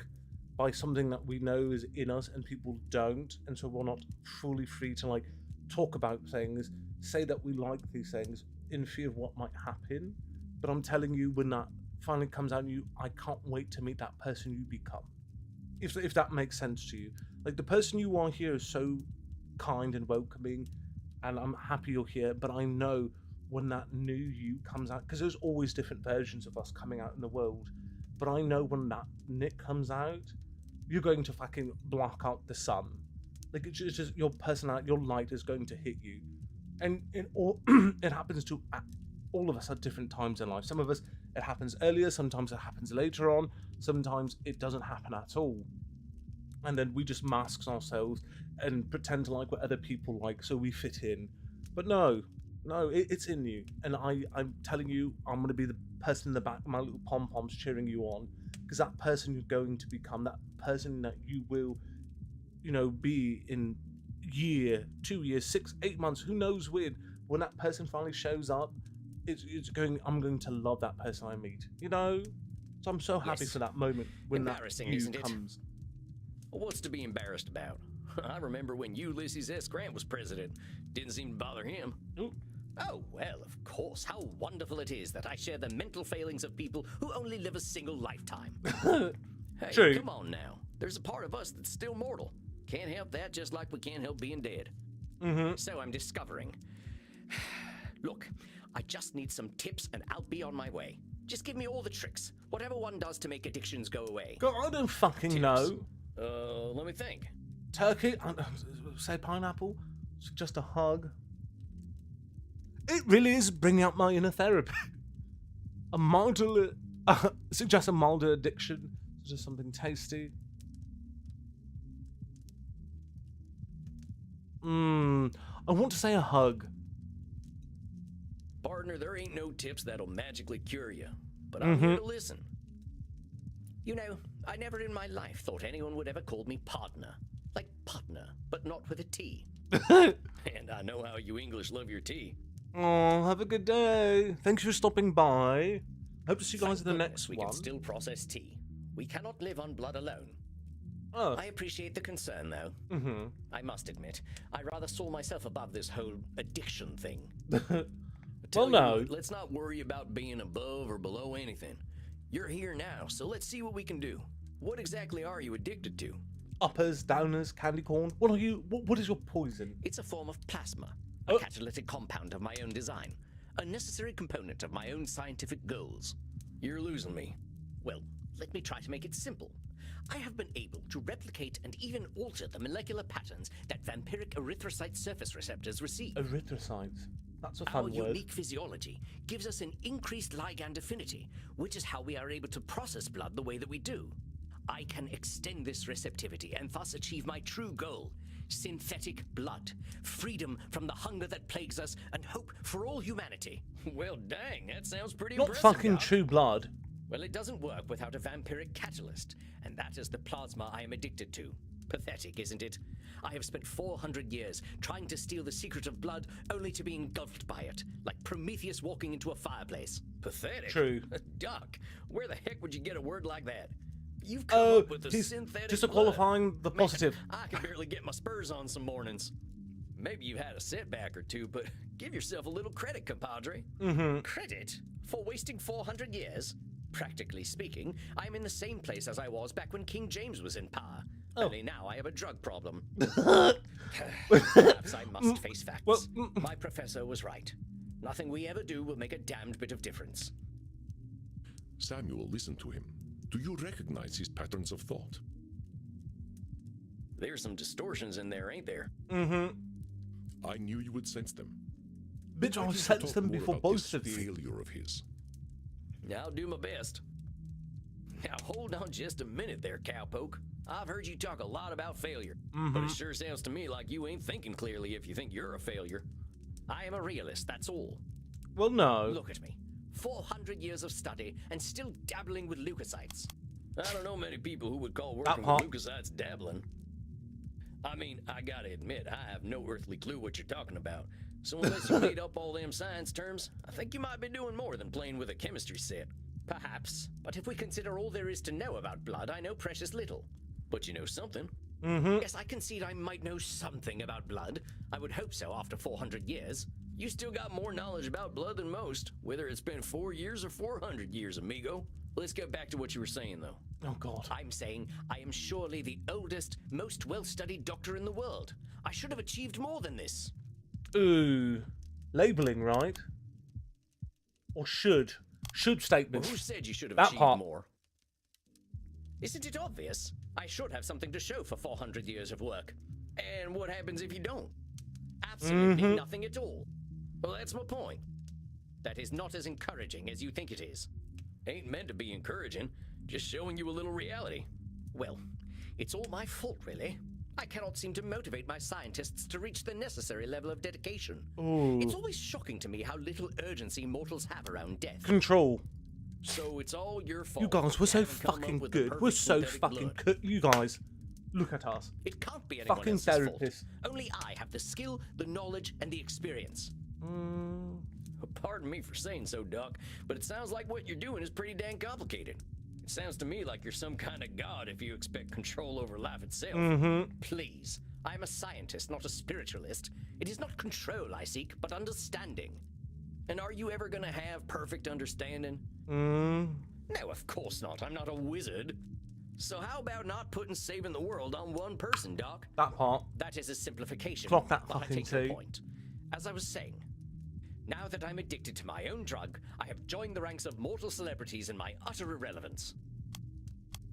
by something that we know is in us and people don't, and so we're not fully free to like talk about things, say that we like these things in fear of what might happen. But I'm telling you, when that finally comes out in you, I can't wait to meet that person you become. If that makes sense to you. Like, the person you are here is so kind and welcoming, and I'm happy you're here, but I know when that new you comes out, because there's always different versions of us coming out in the world, but I know when that Nick comes out, you're going to fucking block out the sun. Like, it's just your personality, your light is going to hit you. And it happens to all of us at different times in life. Some of us, it happens earlier, sometimes it happens later on, sometimes it doesn't happen at all. And then we just mask ourselves and pretend to like what other people like so we fit in. But no, it's in you. And I'm telling you, I'm going to be the person in the back, my little pom-poms cheering you on. Because that person you're going to become, that person that you will, be in year, 2 years, 6, 8 months, who knows when that person finally shows up, I'm going to love that person I meet, So I'm so happy for that moment when that Embarrassing, new isn't it? comes. What's to be embarrassed about? I remember when Ulysses S. Grant was president. Didn't seem to bother him. Ooh. Oh, well, of course. How wonderful it is that I share the mental failings of people who only live a single lifetime. Hey, True. come on now. There's a part of us that's still mortal. Can't help that, just like we can't help being dead. Mm-hmm. So I'm discovering. Look, I just need some tips and I'll be on my way. Just give me all the tricks. Whatever one does to make addictions go away. God, I don't fucking Tips. know. Let me think. Turkey, say pineapple, suggest a hug. It really is bringing out my inner therapy. Suggest a milder addiction, suggest something tasty. I want to say a hug. Partner, there ain't no tips that'll magically cure you, but I'm here to listen. I never in my life thought anyone would ever call me partner. Like partner, but not with a T. And I know how you English love your tea. Oh, have a good day. Thanks for stopping by. Hope to see you guys Thank in the goodness next we one. can still process tea. We cannot live on blood alone. Oh. I appreciate the concern, though. I must admit, I rather saw myself above this whole addiction thing. Well, no. Let's not worry about being above or below anything. You're here now, so let's see what we can do. What exactly are you addicted to? Uppers, downers, candy corn. What are you? What is your poison? It's a form of plasma, Oh. a catalytic compound of my own design. a necessary component of my own scientific goals. You're losing me. Well, let me try to make it simple. I have been able to replicate and even alter the molecular patterns that vampiric erythrocyte surface receptors receive. Erythrocytes. That's a Our fun word. unique physiology gives us an increased ligand affinity, which is how we are able to process blood the way that we do. I can extend this receptivity and thus achieve my true goal: synthetic blood, freedom from the hunger that plagues us, and hope for all humanity. Well, dang, that sounds pretty Not impressive, fucking Doc. True Blood. Well, it doesn't work without a vampiric catalyst, and that is the plasma I am addicted to. Pathetic, isn't it? I have spent 400 years trying to steal the secret of blood, only to be engulfed by it, like Prometheus walking into a fireplace. Pathetic? True. Doc, where the heck would you get a word like that? You've come Oh, up with a he's synthetic disqualifying blood. the Man, positive. I can barely get my spurs on some mornings. Maybe you've had a setback or two, but give yourself a little credit, compadre. Credit? For wasting 400 years? Practically speaking, I am in the same place as I was back when King James was in power. Only now I have a drug problem. Perhaps I must face facts. Well, My professor was right. Nothing we ever do will make a damned bit of difference. Samuel, listen to him. Do you recognize his patterns of thought? There's some distortions in there, ain't there? I knew you would sense them. Bitch, Why I don't you sensed talk them more before about both this of you. failure of his? I'll do my best. Now hold on just a minute there, cowpoke. I've heard you talk a lot about failure, but it sure sounds to me like you ain't thinking clearly if you think you're a failure. I am a realist, that's all. Well, no. Look at me. 400 years of study and still dabbling with leukocytes. I don't know many people who would call working part. with leukocytes dabbling. I mean, I gotta admit, I have no earthly clue what you're talking about. So unless you made up all them science terms, I think you might be doing more than playing with a chemistry set. Perhaps, but if we consider all there is to know about blood, I know precious little. But you know something. Yes, I concede I might know something about blood. I would hope so after 400 years. You still got more knowledge about blood than most, whether it's been 4 years or 400 years, amigo. Let's get back to what you were saying, though. Oh, God. I'm saying I am surely the oldest, most well-studied doctor in the world. I should have achieved more than this. Ooh. Labeling, right? Or should. Should Well, statement. who said you should have That achieved part. more? Isn't it obvious? I should have something to show for 400 years of work. And what happens if you don't? Absolutely nothing at all. Well, that's my point. That is not as encouraging as you think it is. Ain't meant to be encouraging, just showing you a little reality. Well, it's all my fault, really. I cannot seem to motivate my scientists to reach the necessary level of dedication. Ooh. It's always shocking to me how little urgency mortals have around death. Control. So it's all your fault. You guys, we're so haven't come up fucking with the good. We're perfect so synthetic fucking blood. good. You guys, look at us. It can't be anyone Fucking else's therapist. fault. Only I have the skill, the knowledge, and the experience. Pardon me for saying so, Doc, but it sounds like what you're doing is pretty dang complicated. It sounds to me like you're some kind of god if you expect control over life itself. Please, I'm a scientist, not a spiritualist. It is not control I seek, but understanding. And are you ever gonna have perfect understanding? No, of course not. I'm not a wizard. So how about not putting saving the world on one person, Doc? That part. That is a simplification. Clock that but I fucking take your tea. point. As I was saying, now that I'm addicted to my own drug, I have joined the ranks of mortal celebrities in my utter irrelevance.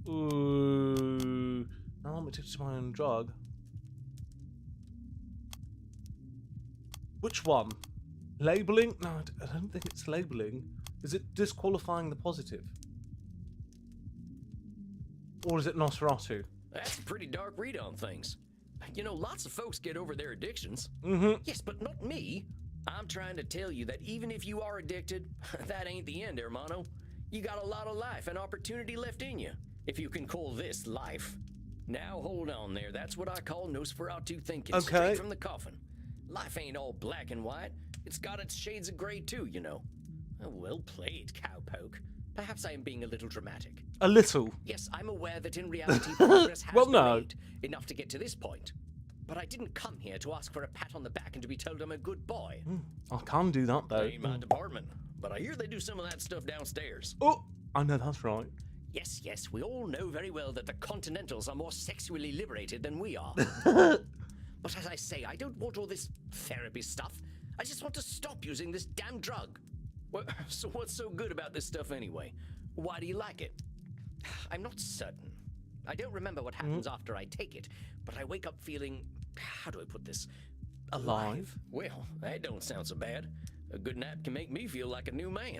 Ooh. Now I'm addicted to my own drug. Which one? Labeling? No, I don't think it's labeling. Is it disqualifying the positive? Or is it Nosferatu? That's a pretty dark read on things. You know, lots of folks get over their addictions. Yes, but not me. I'm trying to tell you that even if you are addicted, that ain't the end, hermano. You got a lot of life and opportunity left in you, if you can call this life. Now hold on there, that's what I call Nosferatu thinking, Okay. straight from the coffin. Life ain't all black and white. It's got its shades of gray too, you know. Oh, well played, cowpoke. Perhaps I am being a little dramatic. A little. Yes, I'm aware that in reality progress has Well, been no. made, enough to get to this point. But I didn't come here to ask for a pat on the back and to be told I'm a good boy. I can do that though. Ain't my department, but I hear they do some of that stuff downstairs. Oh, I know that's right. Yes, yes, we all know very well that the Continentals are more sexually liberated than we are. But as I say, I don't want all this therapy stuff. I just want to stop using this damn drug. So what's so good about this stuff anyway? Why do you like it? I'm not certain. I don't remember what happens after I take it, but I wake up feeling, how do I put this? Alive? Well, that don't sound so bad. A good nap can make me feel like a new man.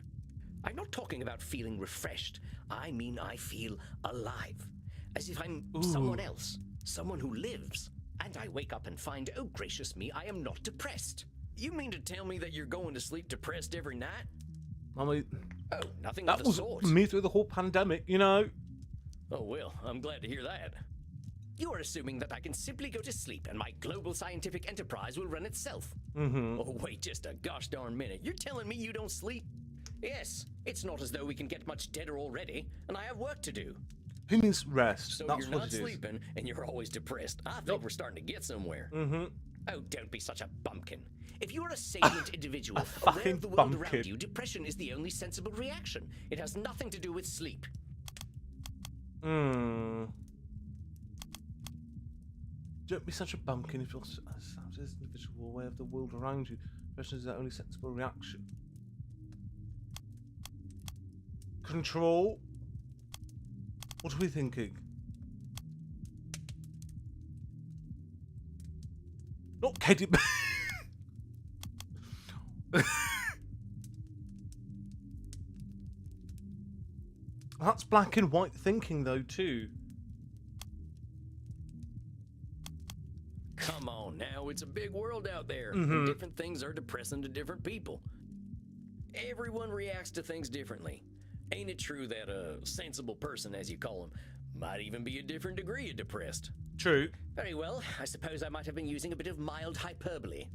I'm not talking about feeling refreshed. I mean I feel alive. As if I'm someone else. Someone who lives. And I wake up and find, oh gracious me, I am not depressed. You mean to tell me that you're going to sleep depressed every night? I mean, Oh, nothing that of the was sort. me through the whole pandemic, you know? Oh well, I'm glad to hear that. You are assuming that I can simply go to sleep and my global scientific enterprise will run itself. Oh wait just a gosh darn minute. You're telling me you don't sleep? Yes, it's not as though we can get much deader already, and I have work to do. Who needs rest? So That's you're what not it is. sleeping, and you're always depressed. I think we're starting to get somewhere. Oh, don't be such a bumpkin. If you're a sapient individual, aware fucking of the world bumpkin. around you, depression is the only sensible reaction. It has nothing to do with sleep. Don't be such a bumpkin if you're an individual aware of the world around you. Depression is the only sensible reaction. Control. What are we thinking? Not Katy. That's black and white thinking, though, too. Come on now, it's a big world out there. And different things are depressing to different people. Everyone reacts to things differently. Ain't it true that a sensible person, as you call him, might even be a different degree of depressed? True. Very well, I suppose I might have been using a bit of mild hyperbole.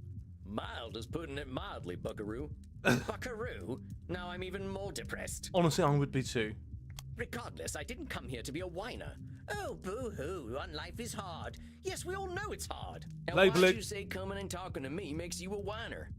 Mild is putting it mildly, buckaroo. Buckaroo? Now I'm even more depressed. Honestly, I would be too. Regardless, I didn't come here to be a whiner. Oh, boo-hoo, life is hard. Yes, we all know it's hard. Now Label why it. do you say coming and talking to me makes you a whiner?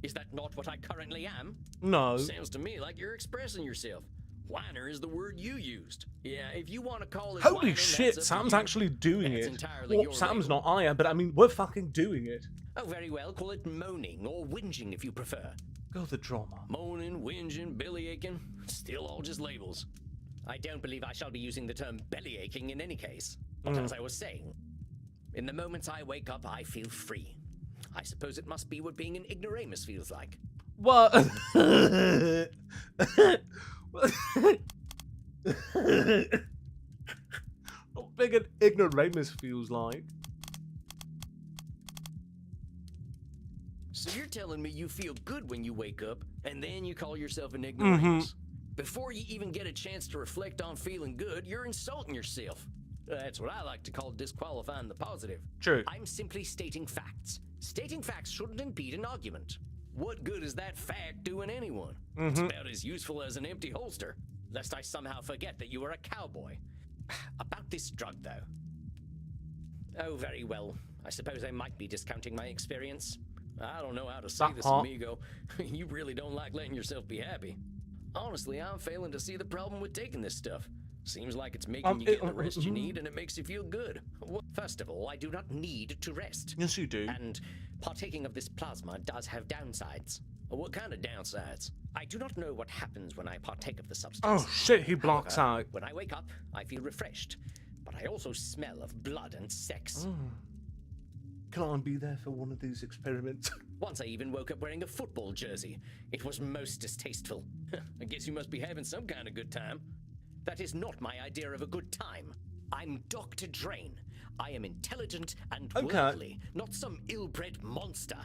Is that not what I currently am? No. Sounds to me like you're expressing yourself. Whiner is the word you used. Yeah, if you want to call it Holy whining, shit, that's up to Sam's you. actually doing That's it. entirely Well, your Sam's label. not, I am, but I mean, we're fucking doing it. Oh, very well, call it moaning or whinging if you prefer. Go the drama. Moaning, whinging, belly aching, still all just labels. I don't believe I shall be using the term belly aching in any case. But as I was saying, in the moments I wake up, I feel free. I suppose it must be what being an ignoramus feels like. What? Not big an ignoramus feels like. So you're telling me you feel good when you wake up, and then you call yourself an ignoramus? Before you even get a chance to reflect on feeling good, you're insulting yourself. That's what I like to call disqualifying the positive. True. I'm simply stating facts. Stating facts shouldn't impede an argument. What good is that fact doing anyone? It's about as useful as an empty holster, lest I somehow forget that you are a cowboy. About this drug, though. Oh, very well. I suppose I might be discounting my experience. I don't know how to say That this, part. amigo. You really don't like letting yourself be happy. Honestly, I'm failing to see the problem with taking this stuff. Seems like it's making you get the rest you need, and it makes you feel good. Well, first of all, I do not need to rest. Yes, you do. And partaking of this plasma does have downsides. What kind of downsides? I do not know what happens when I partake of the substance. Oh shit, he blocks However, out. when I wake up, I feel refreshed, but I also smell of blood and sex. Can I be there for one of these experiments? Once I even woke up wearing a football jersey. It was most distasteful. I guess you must be having some kind of good time. That is not my idea of a good time. I'm Dr. Drain. I am intelligent and Okay. worldly, not some ill-bred monster.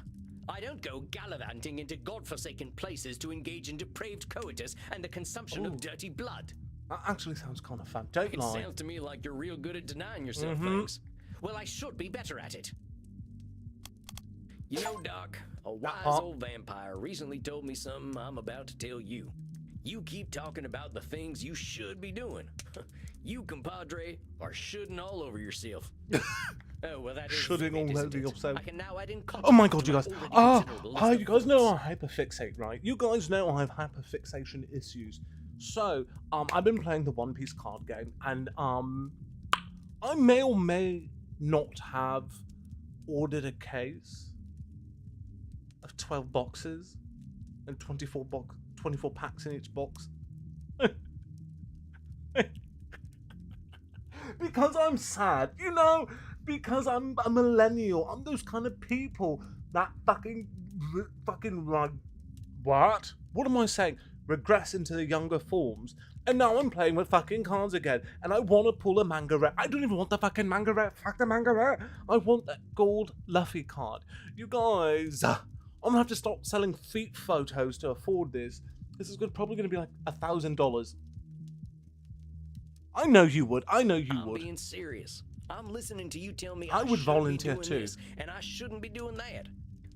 I don't go gallivanting into godforsaken places to engage in depraved coitus and the consumption Ooh. of dirty blood. That actually sounds kind of fun. Don't It lie. sounds to me like you're real good at denying yourself things. Well, I should be better at it. You know, Doc, a wise part. old vampire recently told me something I'm about to tell you. You keep talking about the things you should be doing. You, compadre, are shooting all over yourself. Oh, well, that is Shooting it, all isn't over it? yourself. I can now add in Oh my context god, to you my guys. already considerable list of You guys know thoughts. I hyperfixate, right? You guys know I have hyperfixation issues. So, I've been playing the One Piece card game, and I may or may not have ordered a case of 12 boxes and 24 packs in each box. Because I'm sad, you know, because I'm a millennial. I'm those kind of people that fucking what? What am I saying? Regress into the younger forms. And now I'm playing with fucking cards again. And I want to pull a manga rare. I don't even want the fucking manga rare. Fuck the manga rare. I want that gold Luffy card. You guys, I'm going to have to stop selling feet photos to afford this. This is probably going to be like $1,000. I know you would. I know you I'm would. being serious. I'm listening to you tell me I would shouldn't be volunteer doing too. this, and I shouldn't be doing that.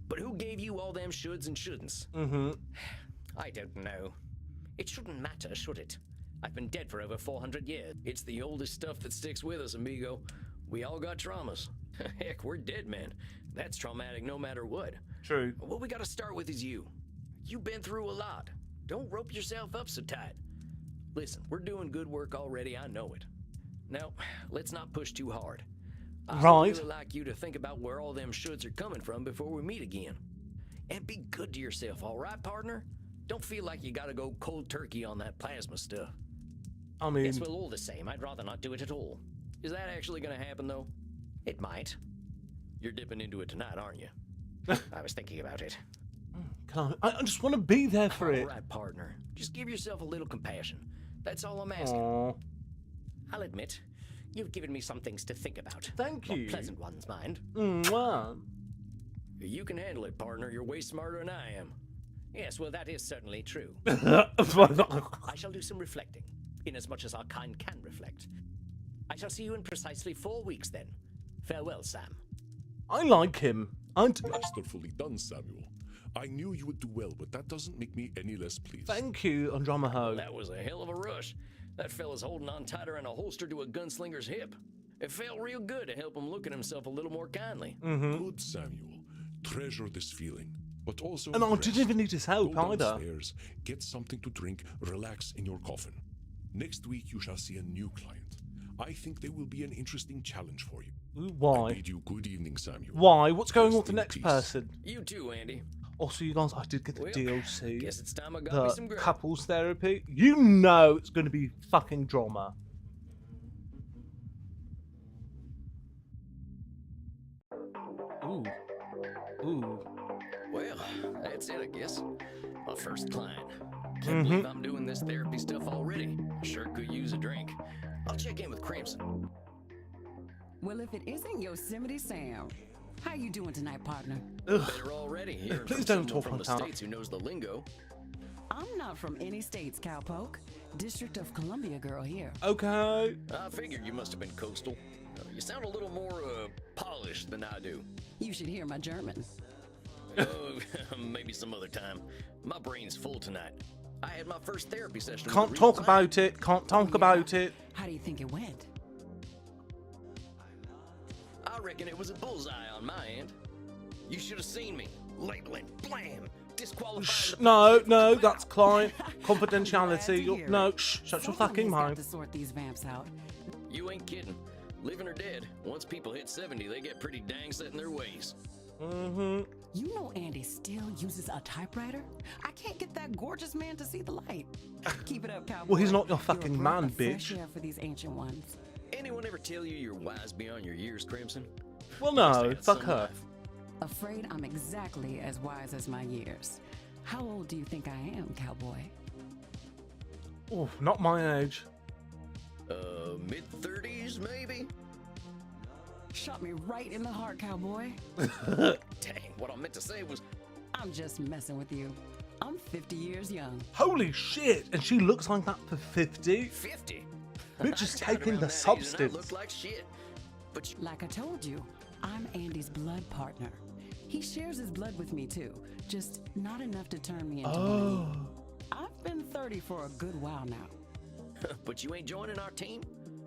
But who gave you all them shoulds and shouldn'ts? Mm-hmm. I don't know. It shouldn't matter, should it? I've been dead for over 400 years. It's the oldest stuff that sticks with us, amigo. We all got traumas. Heck, we're dead men. That's traumatic no matter what. True. What we gotta start with is you. You've been through a lot. Don't rope yourself up so tight. Listen, we're doing good work already, I know it. Now, let's not push too hard. I'd Right. really like you to think about where all them shoulds are coming from before we meet again. And be good to yourself, all right, partner? Don't feel like you gotta go cold turkey on that plasma stuff. I mean, Guess we're all the same. I'd rather not do it at all. Is that actually gonna happen, though? It might. You're dipping into it tonight, aren't you? I was thinking about it. I just want to be there for it. All right, partner. Just give yourself a little compassion. That's all I'm asking. Aww. I'll admit, you've given me some things to think about. Thank Not you. pleasant ones, mind. Mwah. You can handle it, partner. You're way smarter than I am. Yes, well, that is certainly true. I I shall do some reflecting, inasmuch as our kind can reflect. I shall see you in precisely 4 weeks, then. Farewell, Sam. like him. Masterfully done, Samuel. I knew you would do well, but that doesn't make me any less pleased. Thank you, Andromaho. That was a hell of a rush. That fella's holding on tighter than a holster to a gunslinger's hip. It felt real good to help him look at himself a little more kindly. Good, Samuel. Treasure this feeling, but also And I rest. didn't even need his help Go either. downstairs, get something to drink, relax in your coffin. Next week you shall see a new client. I think they will be an interesting challenge for you. Ooh, I why? bid you good evening, Samuel. Why? What's going on Rest with the in next peace. person? You too, Andy. Also, you guys, I did get the Well, DLC. Guess it's time I got me some The grub. couples therapy. You know it's going to be fucking drama. Ooh. Ooh. Well, that's it, I guess. My first client. Can't believe I'm doing this therapy stuff already. Sure could use a drink. I'll check in with Crimson. Well, if it isn't Yosemite Sam, how you doing tonight, partner? Better already. Hearing Please from don't someone talk from like the that. States who knows the lingo. I'm not from any states, cowpoke. District of Columbia girl here. Okay. I figured you must have been coastal. You sound a little more polished than I do. You should hear my German. Oh, maybe some other time. My brain's full tonight. I had my first therapy session. with a Can't real talk client. about it. Can't talk Yeah. about it. How do you think it went? I reckon it was a bullseye on my end. You should have seen me. Labeling, blam, disqualifying the No, positive. no, that's client Glad to confidentiality. hear it. No, shut your Someone fucking has got mouth. to sort these vamps out. You ain't kidding. Living or dead, once people hit 70, they get pretty dang set in their ways. Mm-hmm. You know Andy still uses a typewriter? I can't get that gorgeous man to see the light. Keep it up, cowboy. Well, he's not your You're a fucking breath man, of fresh bitch. air for these ancient ones. Anyone ever tell you you're wise beyond your years, Crimson? Well, Must have no, had fuck some her. life. Afraid I'm exactly as wise as my years. How old do you think I am, cowboy? Oh, not my age. Mid-30s, maybe? Shot me right in the heart, cowboy. Dang, what I meant to say was, I'm just messing with you. I'm 50 years young. Holy shit! And she looks like that for 50? 50. Bitch is I got taking around the that age and I substance. look like shit. But you, Like I told you, I'm Andy's blood partner. He shares his blood with me too, just not enough to turn me into one of you. Oh. I've been 30 for a good while now. but you ain't joining our team?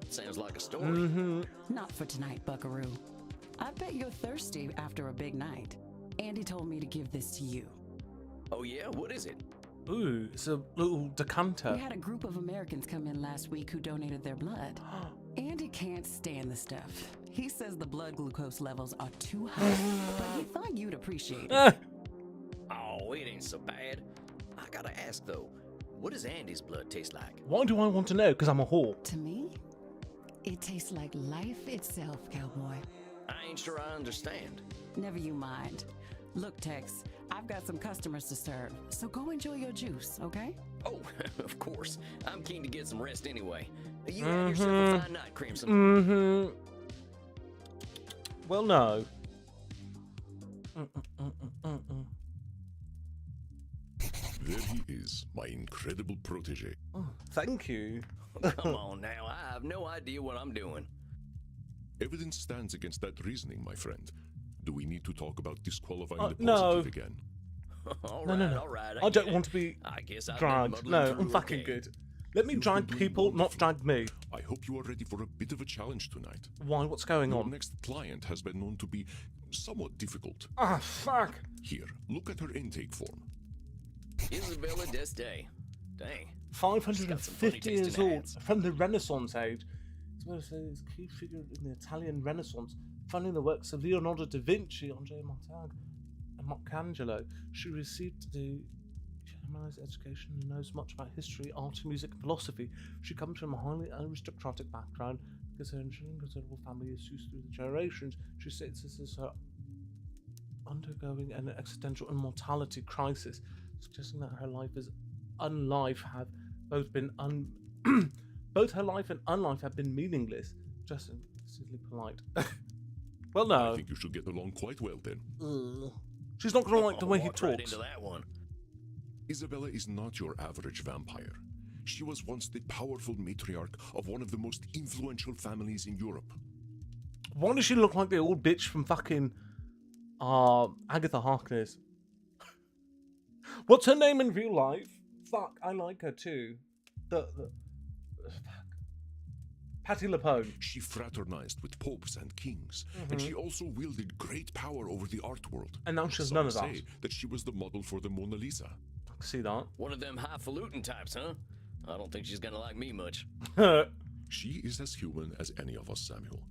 Sounds like a story. Mm-hmm. Not for tonight, buckaroo. I bet you're thirsty after a big night. Andy told me to give this to you. Oh yeah, what is it? Ooh, it's a little decanter. We had a group of Americans come in last week who donated their blood. Andy can't stand the stuff. He says the blood glucose levels are too high, but he thought you'd appreciate it. Eh, Oh, it ain't so bad. I gotta ask though, what does Andy's blood taste like? Why do I want to know? Because I'm a whore. To me, it tastes like life itself, cowboy. I ain't sure I understand. Never you mind. Look, Tex, I've got some customers to serve, so go enjoy your juice, okay? Oh, of course. I'm keen to get some rest anyway. You have yourself a fine night, Crimson. Mm-hmm. Well, no. There he is, my incredible protege. Oh, thank you. Come on now, I have no idea what I'm doing. Evidence stands against that reasoning, my friend. Do we need to talk about disqualifying the no. positive again? All No, right, no, no. all right. I don't get want it. to be I guess I've been dragged. muddling No, through I'm fucking okay. good. Let me You've drag been doing people, not wonderful. drag me. I hope you are ready for a bit of a challenge tonight. Why? What's going Your on? next client has been known to be somewhat difficult. Ah, fuck. Here, look at her intake form. Isabella Deste. Dang. 550 years taste in old, ads. from the Renaissance age. It's what it says, key figure in the Italian Renaissance, funding the works of Leonardo da Vinci, Andrea Montague, and Michelangelo. She received the humanized education and knows much about history, art, music, and philosophy. She comes from a highly aristocratic background because her considerable family issues through the generations. She states this as her undergoing an existential immortality crisis, suggesting that her life is unlife have both been both her life and unlife have been meaningless. Just simply polite. Well, I no. think you should get along quite well then. She's not gonna like the way he Walked right talks. into that one. Isabella is not your average vampire. She was once the powerful matriarch of one of the most influential families in Europe. Why does she look like the old bitch from fucking Agatha Harkness? What's her name in real life? Fuck, I like her too. Fuck. Patti LuPone. She fraternized with popes and kings, and she also wielded great power over the art world. And now she has Some none of that. say that she was the model for the Mona Lisa. I can see that. One of them highfalutin types, huh? I don't think she's gonna like me much. She is as human as any of us, Samuel.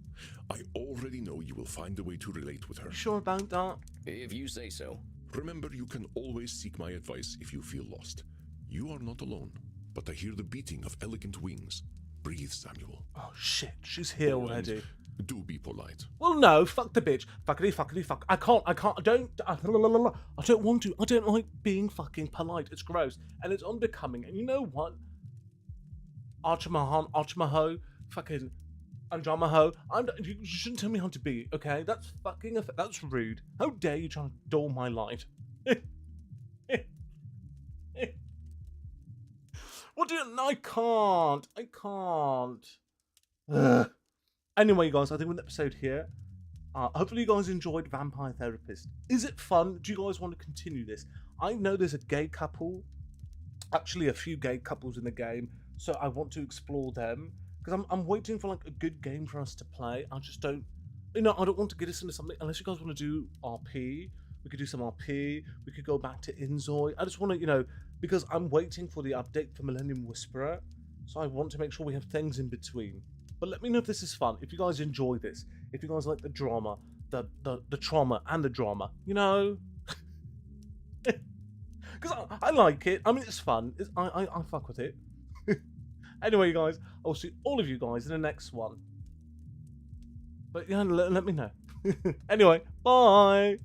I already know you will find a way to relate with her. You sure about that? If you say so. Remember, you can always seek my advice if you feel lost. You are not alone, but I hear the beating of elegant wings. Breathe, Samuel. Oh shit, she's here Oh, and already. do be polite. Well, no, fuck the bitch. Fuckity, fuck. I can't, I don't want to. I don't like being fucking polite. It's gross. And it's unbecoming. And you know what? Archmaho, fucking Anjamaho. You shouldn't tell me how to be, okay? That's fucking, that's rude. How dare you try to dull my light? What do you, I can't. Ugh. Anyway, guys, I think we're in the episode here. Hopefully you guys enjoyed Vampire Therapist. Is it fun? Do you guys want to continue this? I know there's a gay couple, actually a few gay couples in the game, so I want to explore them. Because I'm waiting for like a good game for us to play. I just don't, I don't want to get us into something, unless you guys want to do RP. We could do some RP, we could go back to Inzoi. I just want to, because I'm waiting for the update for Millennium Whisperer, so I want to make sure we have things in between. But let me know if this is fun, if you guys enjoy this, if you guys like the drama, the trauma and the drama, Because I like it. I mean, it's fun. I fuck with it. Anyway, guys, I'll see all of you guys in the next one. But let me know. Anyway, bye.